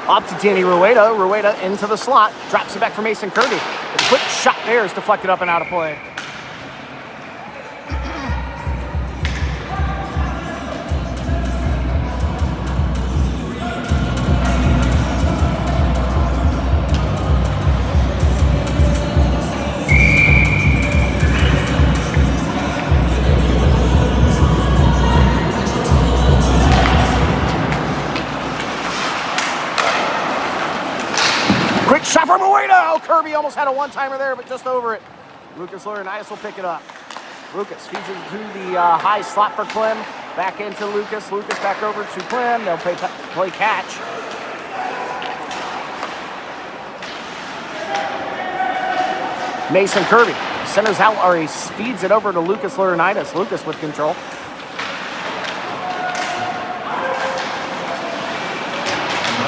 Up to Danny Rueda. Rueda into the slot. Drops it back for Mason Kirby. The quick shot there is deflected up and out of play. Quick shot from Rueda. Oh, Kirby almost had a one-timer there, but just over it. Lucas Laurinaitis will pick it up. Lucas feeds it to the high slot for Clem. Back into Lucas. Lucas back over to Clem. They'll play catch. Mason Kirby centers out, or he feeds it over to Lucas Laurinaitis. Lucas with control.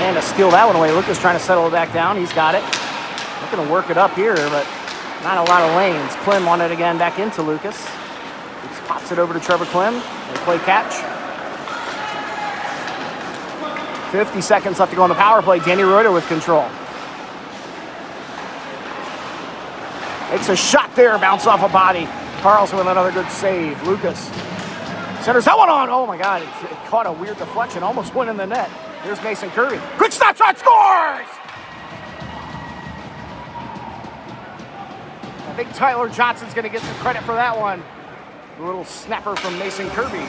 And to steal that one away. Lucas trying to settle it back down. He's got it. Looking to work it up here, but not a lot of lanes. Clem won it again back into Lucas. Lucas pops it over to Trevor Clem. They play catch. 50 seconds left to go on the power play. Danny Reuter with control. Makes a shot there, bounce off a body. Carlson with another good save. Lucas centers that one on. Oh my God, it caught a weird deflection, almost went in the net. Here's Mason Kirby. Quick stop shot, scores! I think Tyler Johnson's gonna get some credit for that one. A little snapper from Mason Kirby.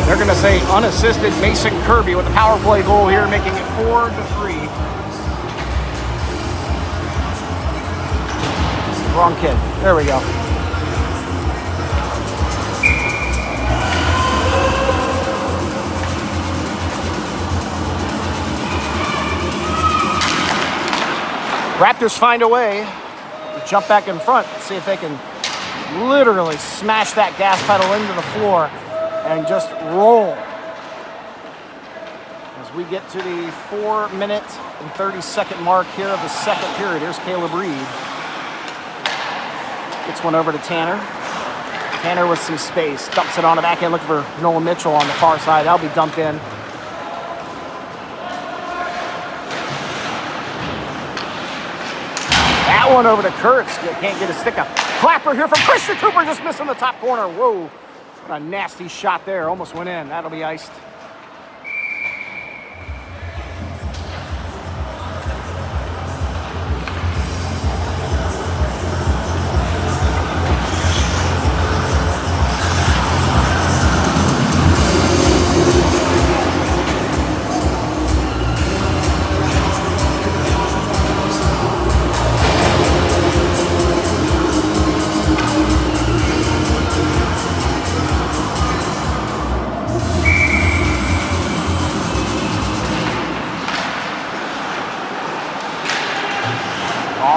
They're going to say unassisted Mason Kirby with the power play goal here, making it 4-3. Wrong kid. There we go. Raptors find a way to jump back in front, see if they can literally smash that gas pedal into the floor and just roll. As we get to the 4-minute and 30-second mark here of the second period. Here's Caleb Reed. Gets one over to Tanner. Tanner with some space. Dumps it on the back end, looking for Nolan Mitchell on the far side. That'll be dumped in. That one over to Kurtz. Can't get a stick up. Clapper here from Christian Cooper, just missing the top corner. Whoa. What a nasty shot there. Almost went in. That'll be iced.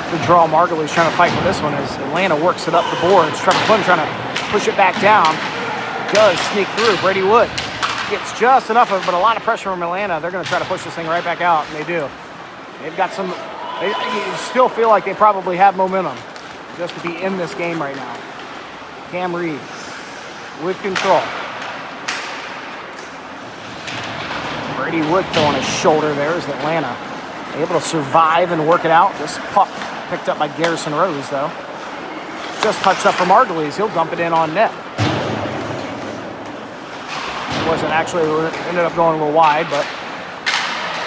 The draw, Margulies trying to fight for this one as Atlanta works it up the boards. Trevor Clem trying to push it back down. Does sneak through. Brady Wood gets just enough of it, but a lot of pressure from Atlanta. They're going to try to push this thing right back out, and they do. They've got some, you still feel like they probably have momentum just to be in this game right now. Cam Reed with control. Brady Wood throwing his shoulder there as Atlanta able to survive and work it out. This puck picked up by Garrison Rose, though. Just touched up for Margulies. He'll dump it in on net. It wasn't actually, ended up going a little wide, but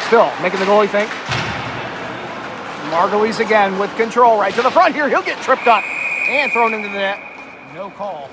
still making the goalie think. Margulies again with control right to the front here. He'll get tripped up and thrown into the net. No call.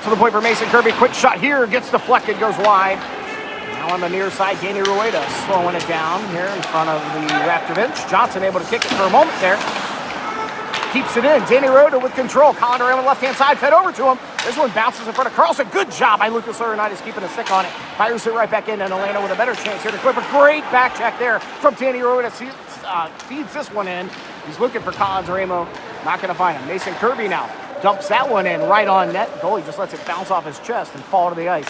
To the point for Mason Kirby. Quick shot here. Gets deflected. Goes wide. Now on the near side, Danny Rueda slowing it down here in front of the Raptor bench. Johnson able to kick it for a moment there. Keeps it in. Danny Rueda with control. Colin Durham on the left-hand side. Fed over to him. This one bounces in front of Carlson. Good job by Lucas Laurinaitis keeping a stick on it. Fires it right back in, and Atlanta with a better chance here to clip a great back check there from Danny Rueda. Feeds this one in. He's looking for Collins Ramo. Not going to find him. Mason Kirby now dumps that one in right on net. Goalie just lets it bounce off his chest and fall to the ice.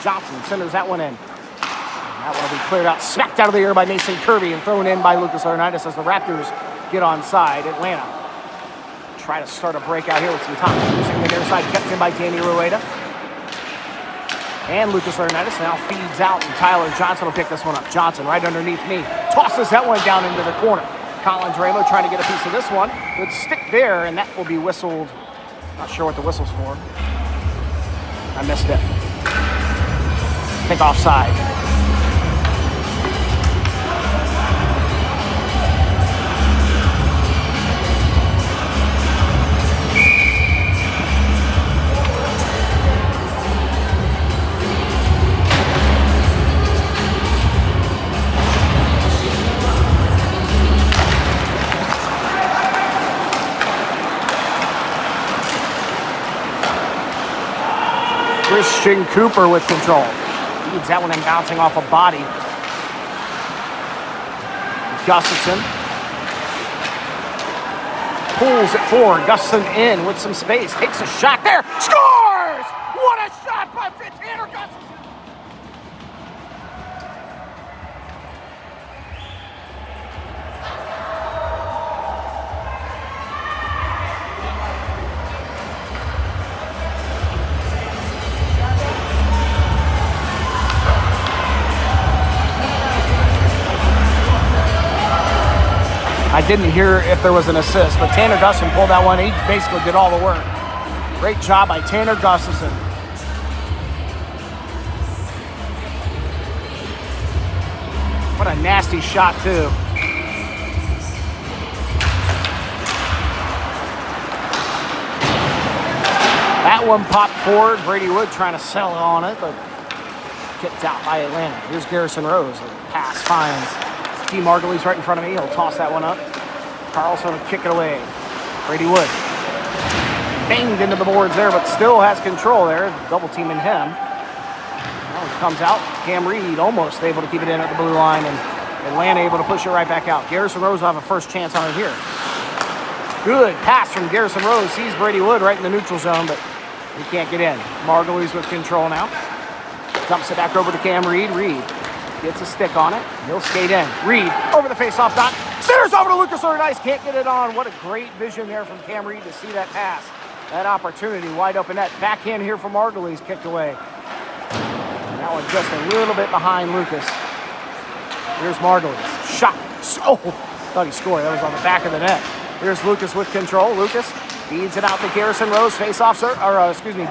Johnson centers that one in. And that one will be cleared out, smacked out of the air by Mason Kirby and thrown in by Lucas Laurinaitis as the Raptors get onside. Atlanta try to start a breakout here with some time. Using the near side, kept in by Danny Rueda. And Lucas Laurinaitis now feeds out, and Tyler Johnson will pick this one up. Johnson right underneath me. Tosses that one down into the corner. Colin Dramo trying to get a piece of this one. Good stick there, and that will be whistled. Not sure what the whistle's for. I missed it. I think offside. Christian Cooper with control. Feeds that one and bouncing off a body. Gustafson pulls it forward. Gustafson in with some space. Takes a shot there. Scores! What a shot by Tanner Gustafson! I didn't hear if there was an assist, but Tanner Gustafson pulled that one. He basically did all the work. Great job by Tanner Gustafson. What a nasty shot, too. That one popped forward. Brady Wood trying to settle on it, but kicked out by Atlanta. Here's Garrison Rose. The pass finds T. Margulies right in front of me. He'll toss that one up. Carlson will kick it away. Brady Wood banged into the boards there, but still has control there. Double teaming him. Well, it comes out. Cam Reed almost able to keep it in at the blue line, and Atlanta able to push it right back out. Garrison Rose will have a first chance on it here. Good pass from Garrison Rose. Sees Brady Wood right in the neutral zone, but he can't get in. Margulies with control now. Dumps it back over to Cam Reed. Reed gets a stick on it. He'll skate in. Reed over the face-off dot. Centers over to Lucas Laurinaitis. Can't get it on. What a great vision there from Cam Reed to see that pass. That opportunity wide open net. Backhand here from Margulies, kicked away. And that one just a little bit behind Lucas. Here's Margulies. Shot. Oh, thought he scored. That was on the back of the net. Here's Lucas with control. Lucas feeds it out to Garrison Rose. Face-off,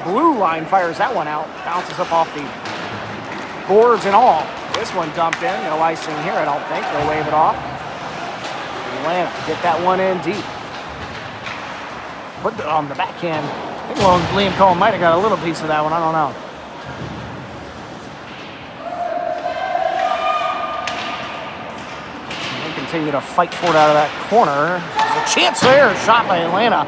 blue line fires that one out. Bounces up off the boards and all. This one dumped in. No icing here, I don't think. They'll wave it off. Atlanta get that one in deep. Put it on the backhand. I think Liam Cohen might have got a little piece of that one. I don't know. They continue to fight for it out of that corner. There's a chance there. Shot by Atlanta.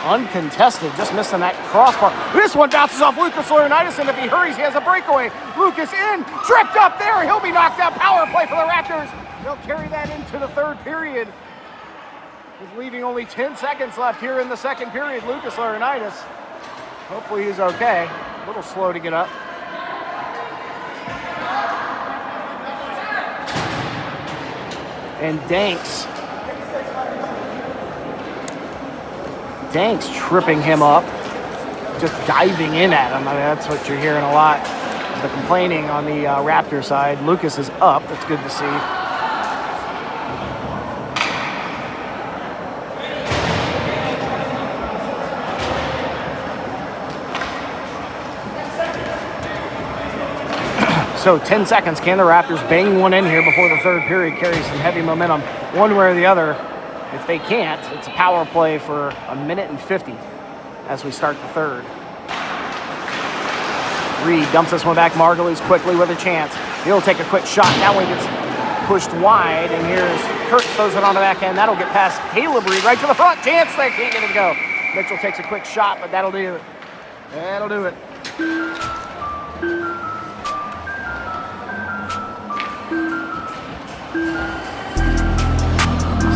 Uncontested, just missing that crossbar. This one bounces off Lucas Laurinaitis, and if he hurries, he has a breakaway. Lucas in, tripped up there. He'll be knocked out. Power play for the Raptors. They'll carry that into the third period. With leaving only 10 seconds left here in the second period. Lucas Laurinaitis, hopefully he's okay. A little slow to get up. And Danks tripping him up, just diving in at him. I mean, that's what you're hearing a lot. The complaining on the Raptor side. Lucas is up. That's good to see. So 10 seconds. Can the Raptors bang one in here before the third period carries some heavy momentum one way or the other? If they can't, it's a power play for a minute and 50 as we start the third. Reed dumps this one back. Margulies quickly with a chance. He'll take a quick shot. That one gets pushed wide, and here's Kurt throws it on the back end. That'll get past Caleb Reed right to the front. Chance there, can't get it to go. Mitchell takes a quick shot, but that'll do it. That'll do it.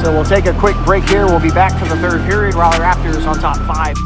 So we'll take a quick break here. We'll be back for the third period. Raleigh Raptors on top 5.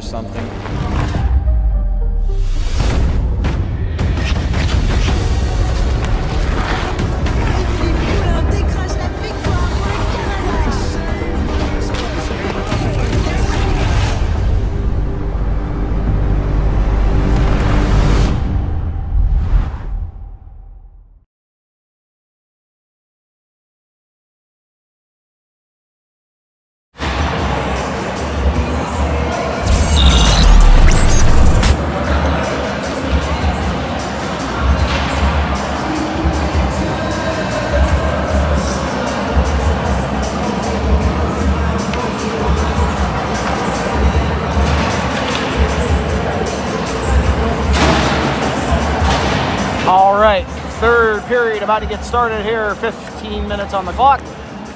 something. All right, third period about to get started here, 15 minutes on the clock.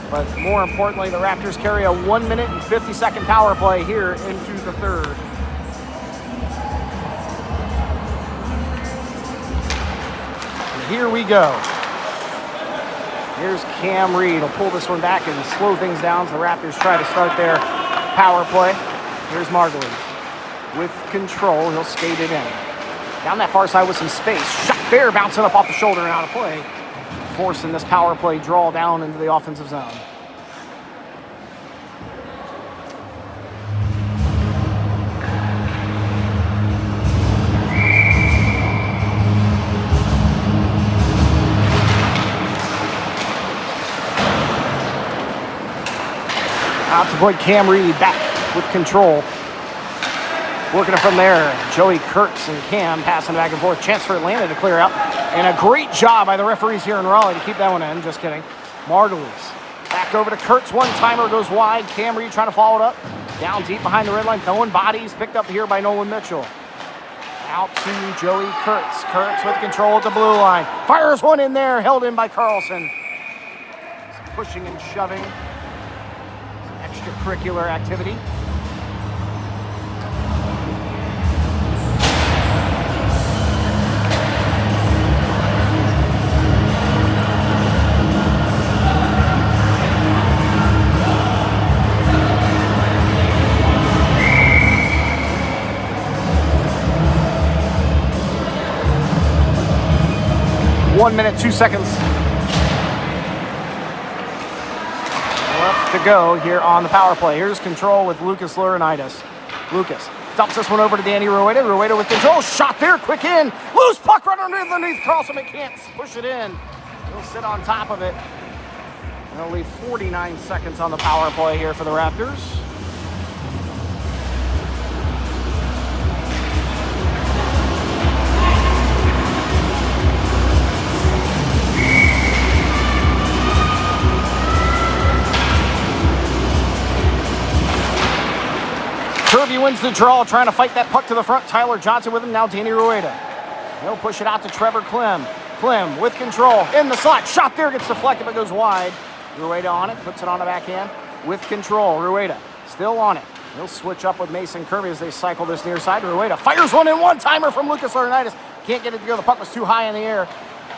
But more importantly, the Raptors carry a 1 minute and 50-second power play here into the third. And here we go. Here's Cam Reed. He'll pull this one back and slow things down as the Raptors try to start their power play. Here's Margulies. With control, he'll skate it in. Down that far side with some space. Shot there, bouncing up off the shoulder and out of play. Forcing this power play draw down into the offensive zone. Out to avoid Cam Reed, back with control. Working it from there, Joey Kurtz and Cam passing back and forth. Chance for Atlanta to clear out. And a great job by the referees here in Raleigh to keep that one in. Just kidding. Margulies. Back over to Kurtz. One-timer goes wide. Cam Reed trying to follow it up. Down deep behind the red line. Throwing bodies. Picked up here by Nolan Mitchell. Out to Joey Kurtz. Kurtz with control at the blue line. Fires one in there. Held in by Carlson. Pushing and shoving. Extracurricular activity. One minute, 2 seconds left to go here on the power play. Here's control with Lucas Laurinaitis. Lucas dumps this one over to Danny Rueda. Rueda with control. Shot there, quick in. Loose puck right underneath Carlson, but can't push it in. He'll sit on top of it. And they'll leave 49 seconds on the power play here for the Raptors. Kirby wins the draw, trying to fight that puck to the front. Tyler Johnson with him, now Danny Rueda. He'll push it out to Trevor Clem. Clem with control, in the slot. Shot there, gets deflected, but goes wide. Rueda on it, puts it on the backhand. With control, Rueda still on it. He'll switch up with Mason Kirby as they cycle this near side. Rueda fires one in, one-timer from Lucas Laurinaitis. Can't get it to go, the puck was too high in the air.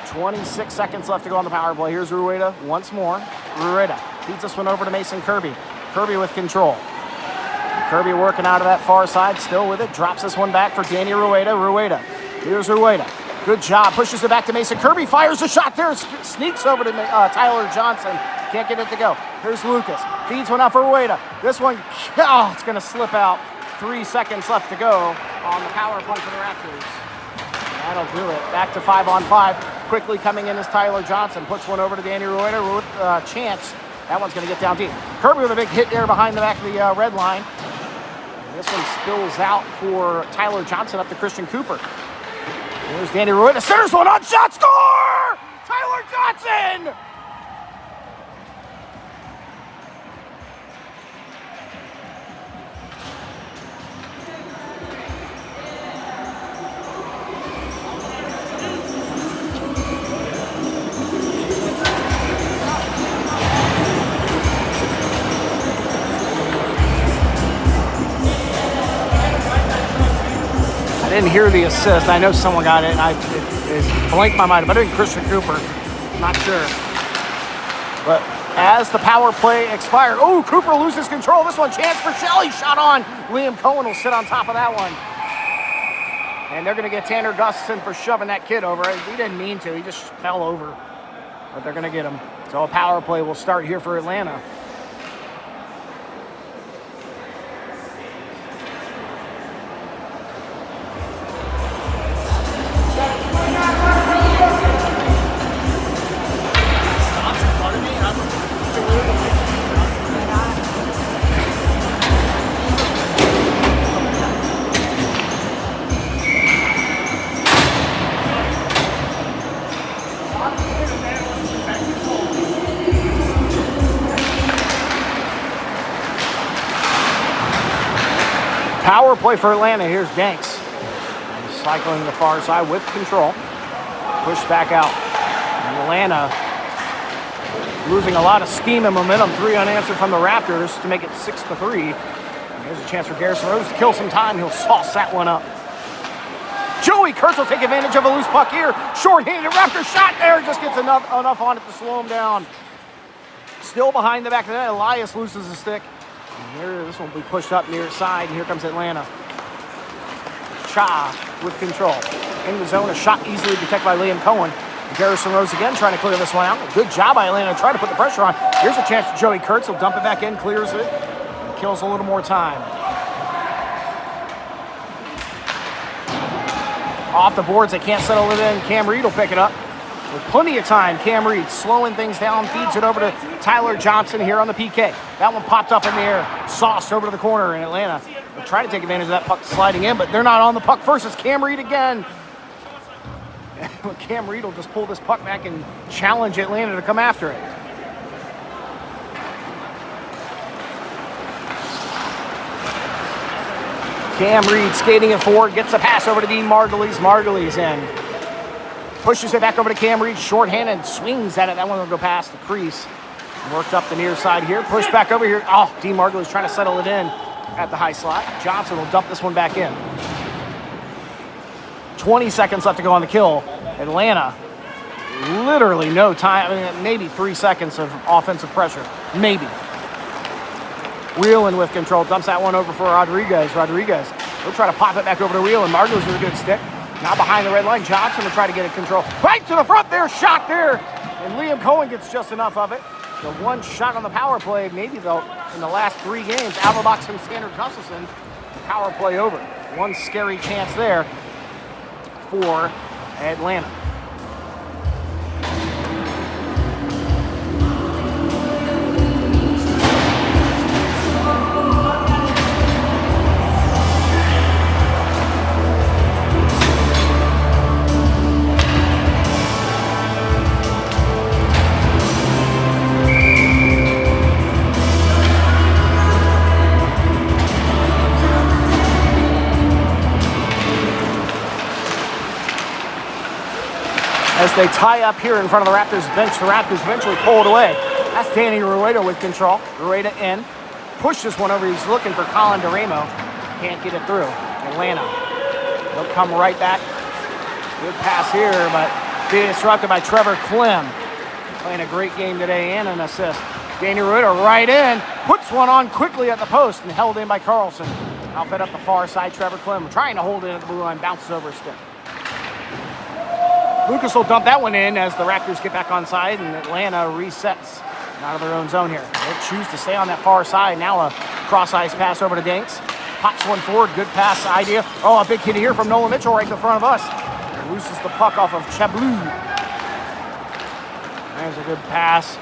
26 seconds left to go on the power play. Here's Rueda once more. Rueda feeds this one over to Mason Kirby. Kirby with control. Kirby working out of that far side, still with it. Drops this one back for Danny Rueda. Rueda. Here's Rueda. Good job. Pushes it back to Mason Kirby. Fires a shot there. Sneaks over to Tyler Johnson. Can't get it to go. Here's Lucas. Feeds one out for Rueda. This one, it's going to slip out. 3 seconds left to go on the power play for the Raptors. That'll do it. Back to 5-on-5. Quickly coming in is Tyler Johnson. Puts one over to Danny Rueda with Chance. That one's going to get down deep. Kirby with a big hit there behind the back of the red line. This one spills out for Tyler Johnson up to Christian Cooper. Here's Danny Rueda. Centers one on shot. Score! Tyler Johnson! I didn't hear the assist. I know someone got it, and it blanked my mind. But I think Christian Cooper, not sure. But as the power play expired. Oh, Cooper loses control. This one, chance for Shelley. Shot on. Liam Cohen will sit on top of that one. And they're going to get Tanner Gustafson for shoving that kid over. He didn't mean to. He just fell over. But they're going to get him. So a power play will start here for Atlanta. Power play for Atlanta. Here's Danks. Cycling the far side with control. Push back out. And Atlanta losing a lot of steam and momentum. 3 unanswered from the Raptors to make it 6-3. Here's a chance for Garrison Rose to kill some time. He'll sauce that one up. Joey Kurtz will take advantage of a loose puck here. Short-handed Raptor shot there. Just gets enough on it to slow him down. Still behind the back of the net. Elias loses the stick. And here, this one will be pushed up near side. And here comes Atlanta. Cha with control. In the zone, a shot easily detected by Liam Cohen. Garrison Rose again trying to clear this one out. Good job by Atlanta trying to put the pressure on. Here's a chance for Joey Kurtz. He'll dump it back in, clears it, kills a little more time. Off the boards, they can't settle it in. Cam Reed will pick it up. With plenty of time, Cam Reed slowing things down, feeds it over to Tyler Johnson here on the PK. That one popped up in the air, sauced over to the corner in Atlanta. They'll try to take advantage of that puck sliding in, but they're not on the puck first. It's Cam Reed again. Cam Reed will just pull this puck back and challenge Atlanta to come after it. Cam Reed skating it forward, gets a pass over to Dean Margulies. Margulies in. Pushes it back over to Cam Reed, shorthanded, swings at it. That one will go past the crease. Worked up the near side here, pushed back over here. Oh, Dean Margulies trying to settle it in at the high slot. Johnson will dump this one back in. 20 seconds left to go on the kill. Atlanta, literally no time. I mean, maybe 3 seconds of offensive pressure. Maybe. Wheelan with control. Dumps that one over for Rodriguez. Rodriguez will try to pop it back over to Wheelan. Margo's with a good stick. Now behind the red line. Johnson will try to get it control. Right to the front there. Shot there. And Liam Cohen gets just enough of it. The one shot on the power play, maybe though, in the last 3 games. Out of the box from Tanner Gustafson. Power play over. One scary chance there for Atlanta. As they tie up here in front of the Raptors bench eventually pull it away. That's Danny Rueda with control. Rueda in. Push this one over. He's looking for Colin DeRamo. Can't get it through. Atlanta. They'll come right back. Good pass here, but being disrupted by Trevor Clem. Playing a great game today and an assist. Danny Rueda right in. Puts one on quickly at the post and held in by Carlson. Outfit up the far side. Trevor Clem trying to hold it at the blue line. Bounces over a stick. Lucas will dump that one in as the Raptors get back on side and Atlanta resets out of their own zone here. They'll choose to stay on that far side. Now a cross-ice pass over to Danks. Pops one forward. Good pass idea. Oh, a big hit here from Nolan Mitchell right in front of us. Loses the puck off of Chablou. There's a good pass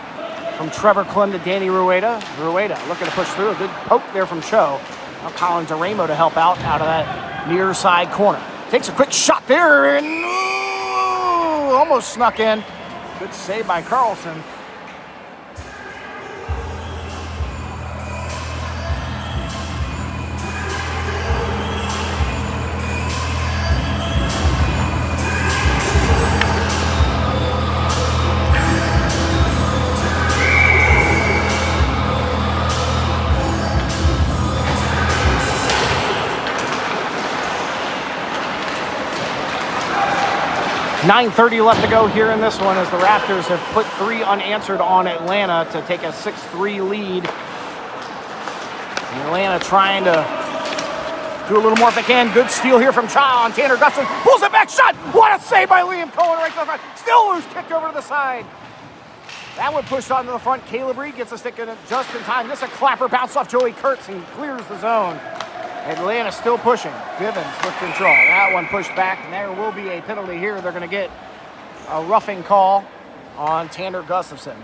from Trevor Clem to Danny Rueda. Rueda looking to push through. A good poke there from Cho. Now Colin DeRamo to help out of that near side corner. Takes a quick shot there and almost snuck in. Good save by Carlson. 9:30 left to go here in this one as the Raptors have put 3 unanswered on Atlanta to take a 6-3 lead. Atlanta trying to do a little more if they can. Good steal here from Cha on Tanner Gustin. Pulls it back, shot! What a save by Liam Cohen right to the front. Still loose, kicked over to the side. That one pushed onto the front. Caleb Reed gets a stick in it just in time. This a clapper bounce off Joey Kurtz and clears the zone. Atlanta still pushing. Bivens with control. That one pushed back, and there will be a penalty here. They're going to get a roughing call on Tanner Gustafson.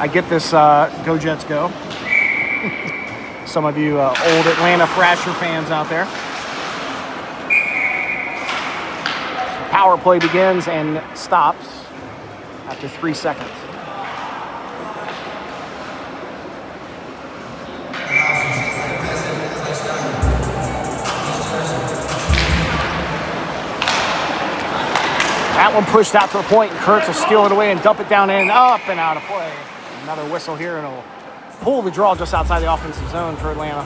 I get this Go Jets Go. Some of you old Atlanta Thrasher fans out there. Power play begins and stops after 3 seconds. That one pushed out to the point, and Kurtz will steal it away and dump it down and up and out of play. Another whistle here, and it'll pull the draw just outside the offensive zone for Atlanta.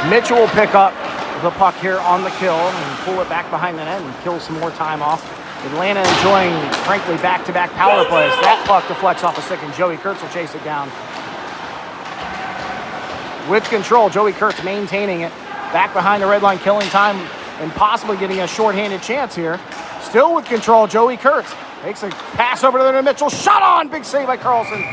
Mitchell will pick up the puck here on the kill and pull it back behind the net and kill some more time off. Atlanta enjoying, frankly, back-to-back power plays. That puck deflects off a stick, and Joey Kurtz will chase it down. With control, Joey Kurtz maintaining it. Back behind the red line, killing time and possibly getting a shorthanded chance here. Still with control, Joey Kurtz makes a pass over to Mitchell. Shot on! Big save by Carlson.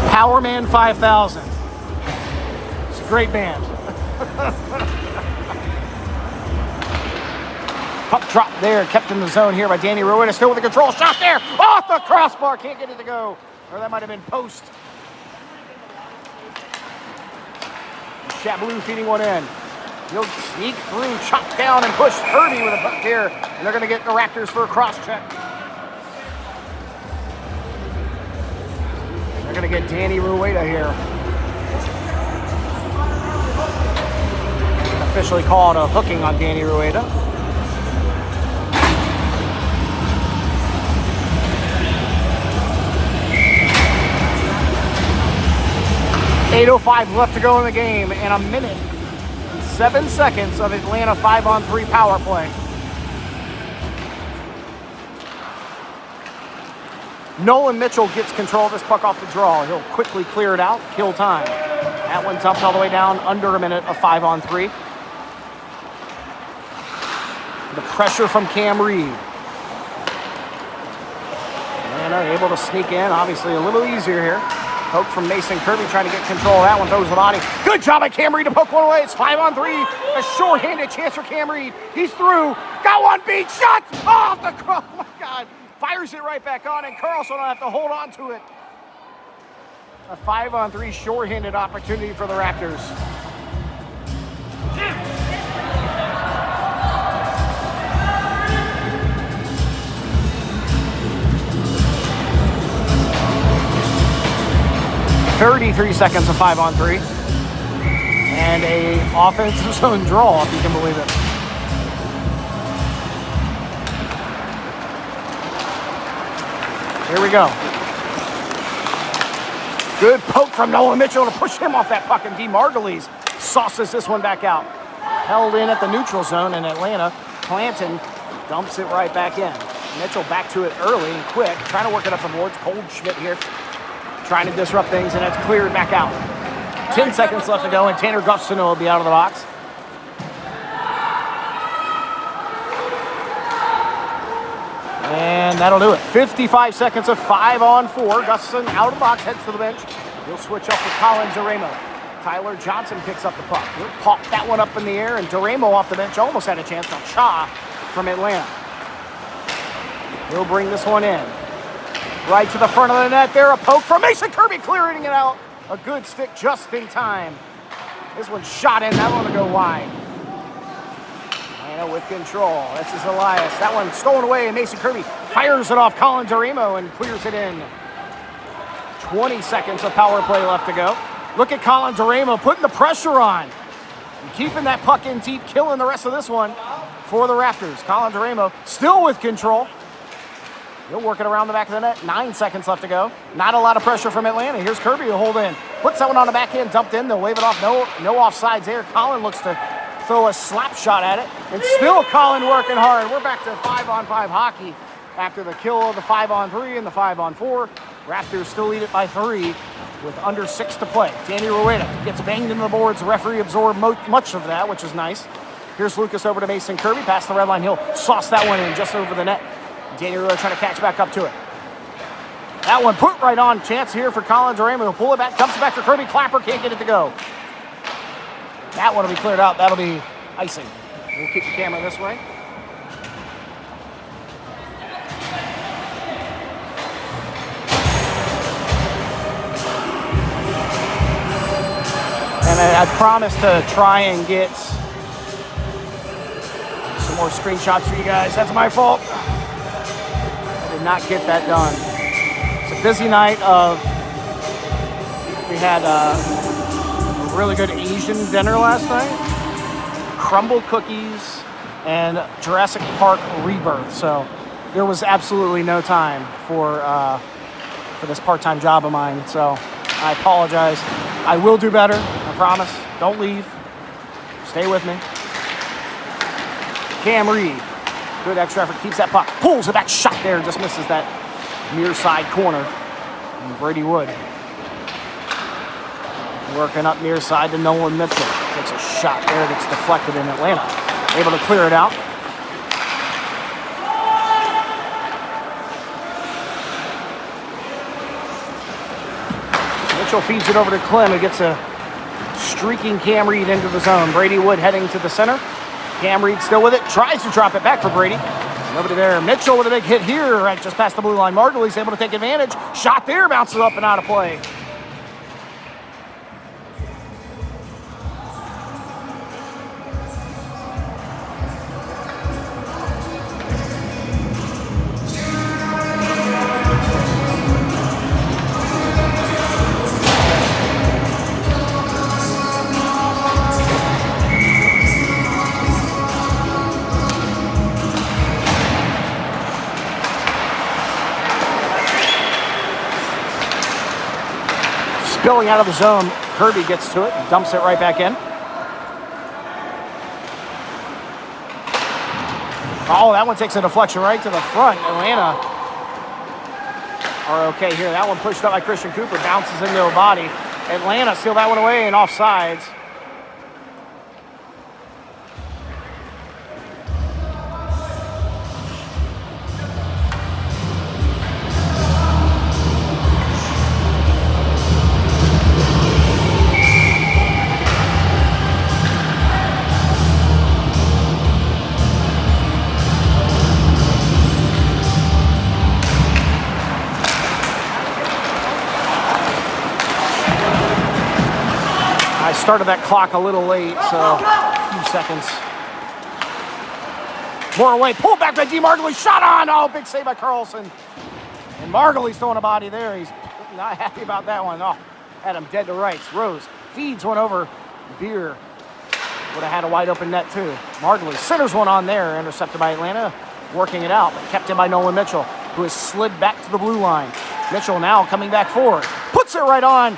Powerman 5000. It's a great band. Puck drop there, kept in the zone here by Danny Rueda. Still with the control shot there. Off the crossbar, can't get it to go. Or that might have been post. Shablou feeding one in. He'll sneak through, chop down, and push Kirby with a puck here. And they're going to get the Raptors for a cross check. They're going to get Danny Rueda here. Officially called a hooking on Danny Rueda. .805 left to go in the game, and a minute and 7 seconds of Atlanta 5-on-3 power play. Nolan Mitchell gets control of this puck off the draw. He'll quickly clear it out, kill time. That one dumped all the way down, under a minute of 5-on-3. The pressure from Cam Reed. Atlanta able to sneak in, obviously a little easier here. Poke from Mason Kirby trying to get control of that one. Throws the body. Good job by Cam Reed to poke one away. It's 5-on-3. A short-handed chance for Cam Reed. He's through. Got one beat. Shot off the cross. Oh, my God. Fires it right back on, and Carlson will have to hold on to it. A 5-on-3 short-handed opportunity for the Raptors. Yeah. 33 seconds of 5-on-3. And a offensive zone draw, if you can believe it. Here we go. Good poke from Nolan Mitchell to push him off that puck, and DeMargulies sauces this one back out. Held in at the neutral zone in Atlanta. Clanton dumps it right back in. Mitchell back to it early and quick, trying to work it up the boards. Goldschmidt here, trying to disrupt things, and it's cleared back out. 10 seconds left to go, and Tanner Gustafson will be out of the box. And that'll do it. 55 seconds of 5-on-4. Gustafson out of the box, heads to the bench. He'll switch up with Collins Aremo. Tyler Johnson picks up the puck. He'll pop that one up in the air, and Duramo off the bench almost had a chance on Cha from Atlanta. He'll bring this one in. Right to the front of the net there, a poke from Mason Kirby, clearing it out. A good stick just in time. This one shot in, that one will go wide. Atlanta with control. This is Elias. That one stolen away, and Mason Kirby fires it off Colin Duramo and clears it in. 20 seconds of power play left to go. Look at Colin Duramo putting the pressure on. And keeping that puck in deep, killing the rest of this one for the Raptors. Colin Duramo still with control. He'll work it around the back of the net. 9 seconds left to go. Not a lot of pressure from Atlanta. Here's Kirby to hold in. Puts that one on the backhand, dumped in. They'll wave it off. No offsides there. Colin looks to throw a slap shot at it. And still Colin working hard. We're back to 5-on-5 hockey after the kill of the 5-on-3 and the 5-on-4. Raptors still lead it by 3 with under 6 to play. Danny Rueda gets banged into the boards. The referee absorbed much of that, which is nice. Here's Lucas over to Mason Kirby. Past the red line. He'll sauce that one in just over the net. Danny Rueda trying to catch back up to it. That one put right on. Chance here for Colin Duramo. He'll pull it back. Dumps it back for Kirby. Clapper can't get it to go. That one will be cleared out. That'll be icing. We'll keep the camera this way. And I promised to try and get some more screenshots for you guys. That's my fault. I did not get that done. It's a busy night we had a really good Asian dinner last night. Crumble cookies and Jurassic Park Rebirth. So there was absolutely no time for this part-time job of mine. So I apologize. I will do better. I promise. Don't leave. Stay with me. Cam Reed. Good extra effort. Keeps that puck. Pulls it back. Shot there. Just misses that near side corner. And Brady Wood. Working up near side to Nolan Mitchell. Takes a shot there. Gets deflected in Atlanta. Able to clear it out. Mitchell feeds it over to Clem, who gets a streaking Cam Reed into the zone. Brady Wood heading to the center. Cam Reed still with it. Tries to drop it back for Brady. Nobody there. Mitchell with a big hit here, right just past the blue line. Margulies able to take advantage. Shot there, bounces up and out of play. Spilling out of the zone, Kirby gets to it, dumps it right back in. Oh, that one takes a deflection right to the front. Atlanta are okay here. That one pushed up by Christian Cooper, bounces into a body. Atlanta steal that one away and offsides. Started that clock a little late, so a few seconds. More away, pulled back by D. Margulies, shot on. Oh, big save by Carlson. And Margulies throwing a body there. He's not happy about that one. Oh, had him dead to rights. Rose feeds one over. Beer would have had a wide open net too. Margulies centers one on there, intercepted by Atlanta, working it out, but kept in by Nolan Mitchell, who has slid back to the blue line. Mitchell now coming back forward, puts it right on,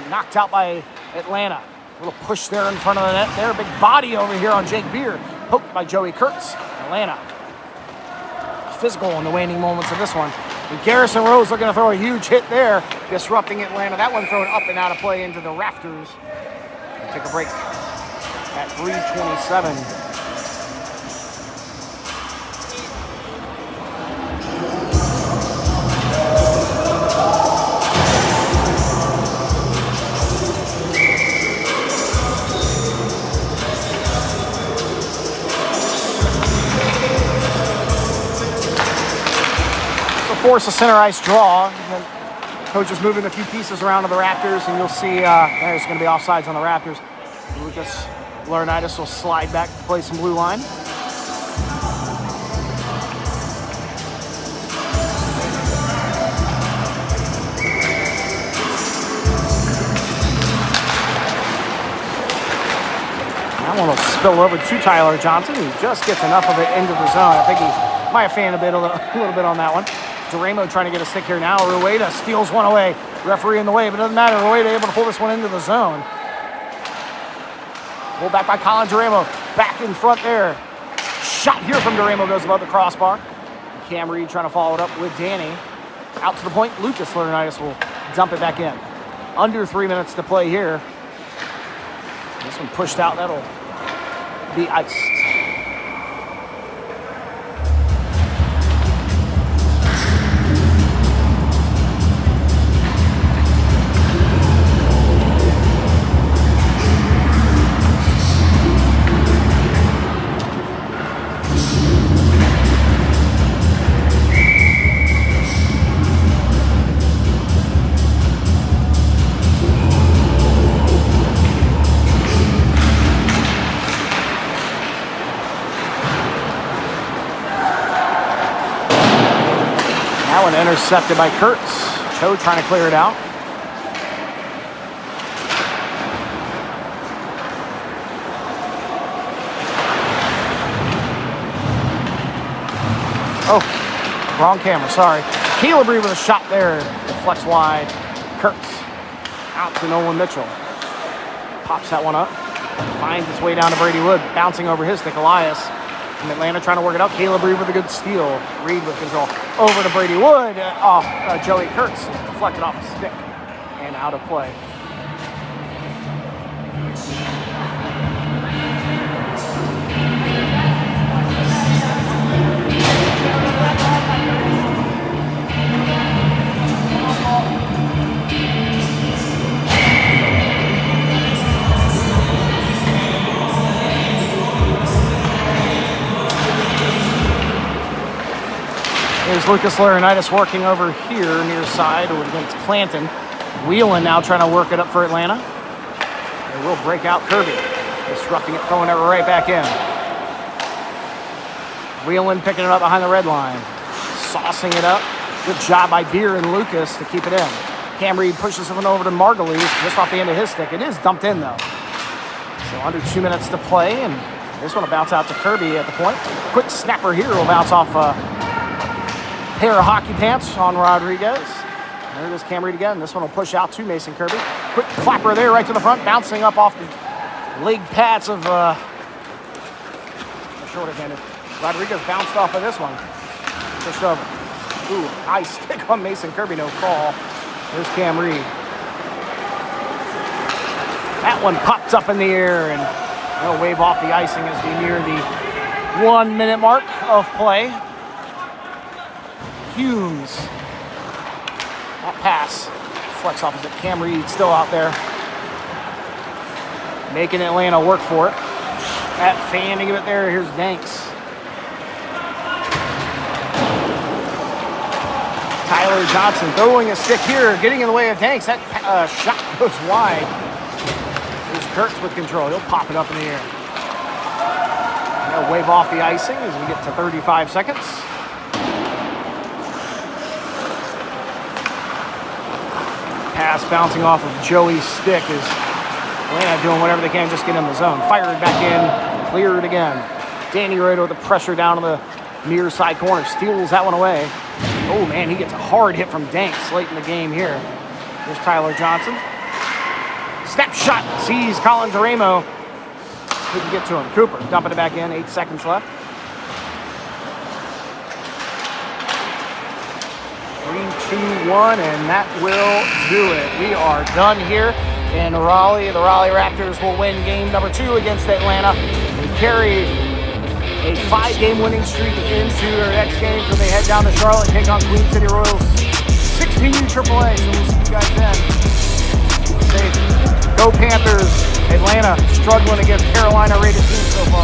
knocked out by Atlanta. A little push there in front of the net there. Big body over here on Jake Beer. Poked by Joey Kurtz. Atlanta. Physical in the waning moments of this one. And Garrison Rose looking to throw a huge hit there. Disrupting Atlanta. That one thrown up and out of play into the rafters. We'll take a break at 3:27. force a center ice draw. And coach is moving a few pieces around to the Raptors, and you'll see there's going to be offsides on the Raptors. Lucas Laurinaitis will slide back to play some blue line. That one will spill over to Tyler Johnson, who just gets enough of it into the zone. I think he might have fanned a little bit on that one. Duramo trying to get a stick here now. Rueda steals one away. Referee in the way, but it doesn't matter. Rueda able to pull this one into the zone. Pulled back by Colin Duramo. Back in front there. Shot here from Duramo goes above the crossbar. Cam Reed trying to follow it up with Danny. Out to the point. Lucas Laurinaitis will dump it back in. Under 3 minutes to play here. This one pushed out. That'll be iced. Intercepted by Kurtz. Cho trying to clear it out. Oh, wrong camera, sorry. Caleb Reed with a shot there. Deflects wide. Kurtz out to Nolan Mitchell. Pops that one up. Finds its way down to Brady Wood. Bouncing over his stick, Elias. From Atlanta trying to work it out. Caleb Reed with a good steal. Reed with control. Over to Brady Wood. Off Joey Kurtz. Deflected off the stick. And out of play. Here's Lucas Laurinaitis working over here near side against Clanton. Whelan now trying to work it up for Atlanta. They will break out Kirby. Disrupting it, throwing it right back in. Whelan picking it up behind the red line. Saucing it up. Good job by Beer and Lucas to keep it in. Cam Reed pushes it over to Margulies just off the end of his stick. It is dumped in though. So under 2 minutes to play, and this one will bounce out to Kirby at the point. Quick snapper here will bounce off pair of hockey pants on Rodriguez. There it is, Cam Reed again. This one will push out to Mason Kirby. Quick clapper there right to the front, bouncing up off the leg pads of short-handed. Rodriguez bounced off of this one. Pushed over. Ooh, high stick on Mason Kirby, no call. There's Cam Reed. That one popped up in the air and they'll wave off the icing as we near the 1 minute mark of play. Humes. That pass. Flex off of it. Cam Reed still out there. Making Atlanta work for it. That fanning of it there. Here's Danks. Tyler Johnson throwing a stick here. Getting in the way of Danks. That shot goes wide. Here's Kurtz with control. He'll pop it up in the air. They'll wave off the icing as we get to 35 seconds. Pass bouncing off of Joey's stick is Atlanta doing whatever they can, just get in the zone. Fired back in, cleared again. Danny Rueda with the pressure down on the near side corner, steals that one away. Oh man, he gets a hard hit from Danks late in the game here. Here's Tyler Johnson. Snap shot, sees Colin Duramo. Couldn't get to him. Cooper dumping it back in, 8 seconds left. 3, 2, 1, and that will do it. We are done here in Raleigh. The Raleigh Raptors will win game number 2 against Atlanta and carry a 5-game winning streak into their next game. So they head down to Charlotte, take on Queen City Royals 16U AAA. So we'll see you guys then. Safe. Go Panthers. Atlanta struggling against Carolina rated team so far.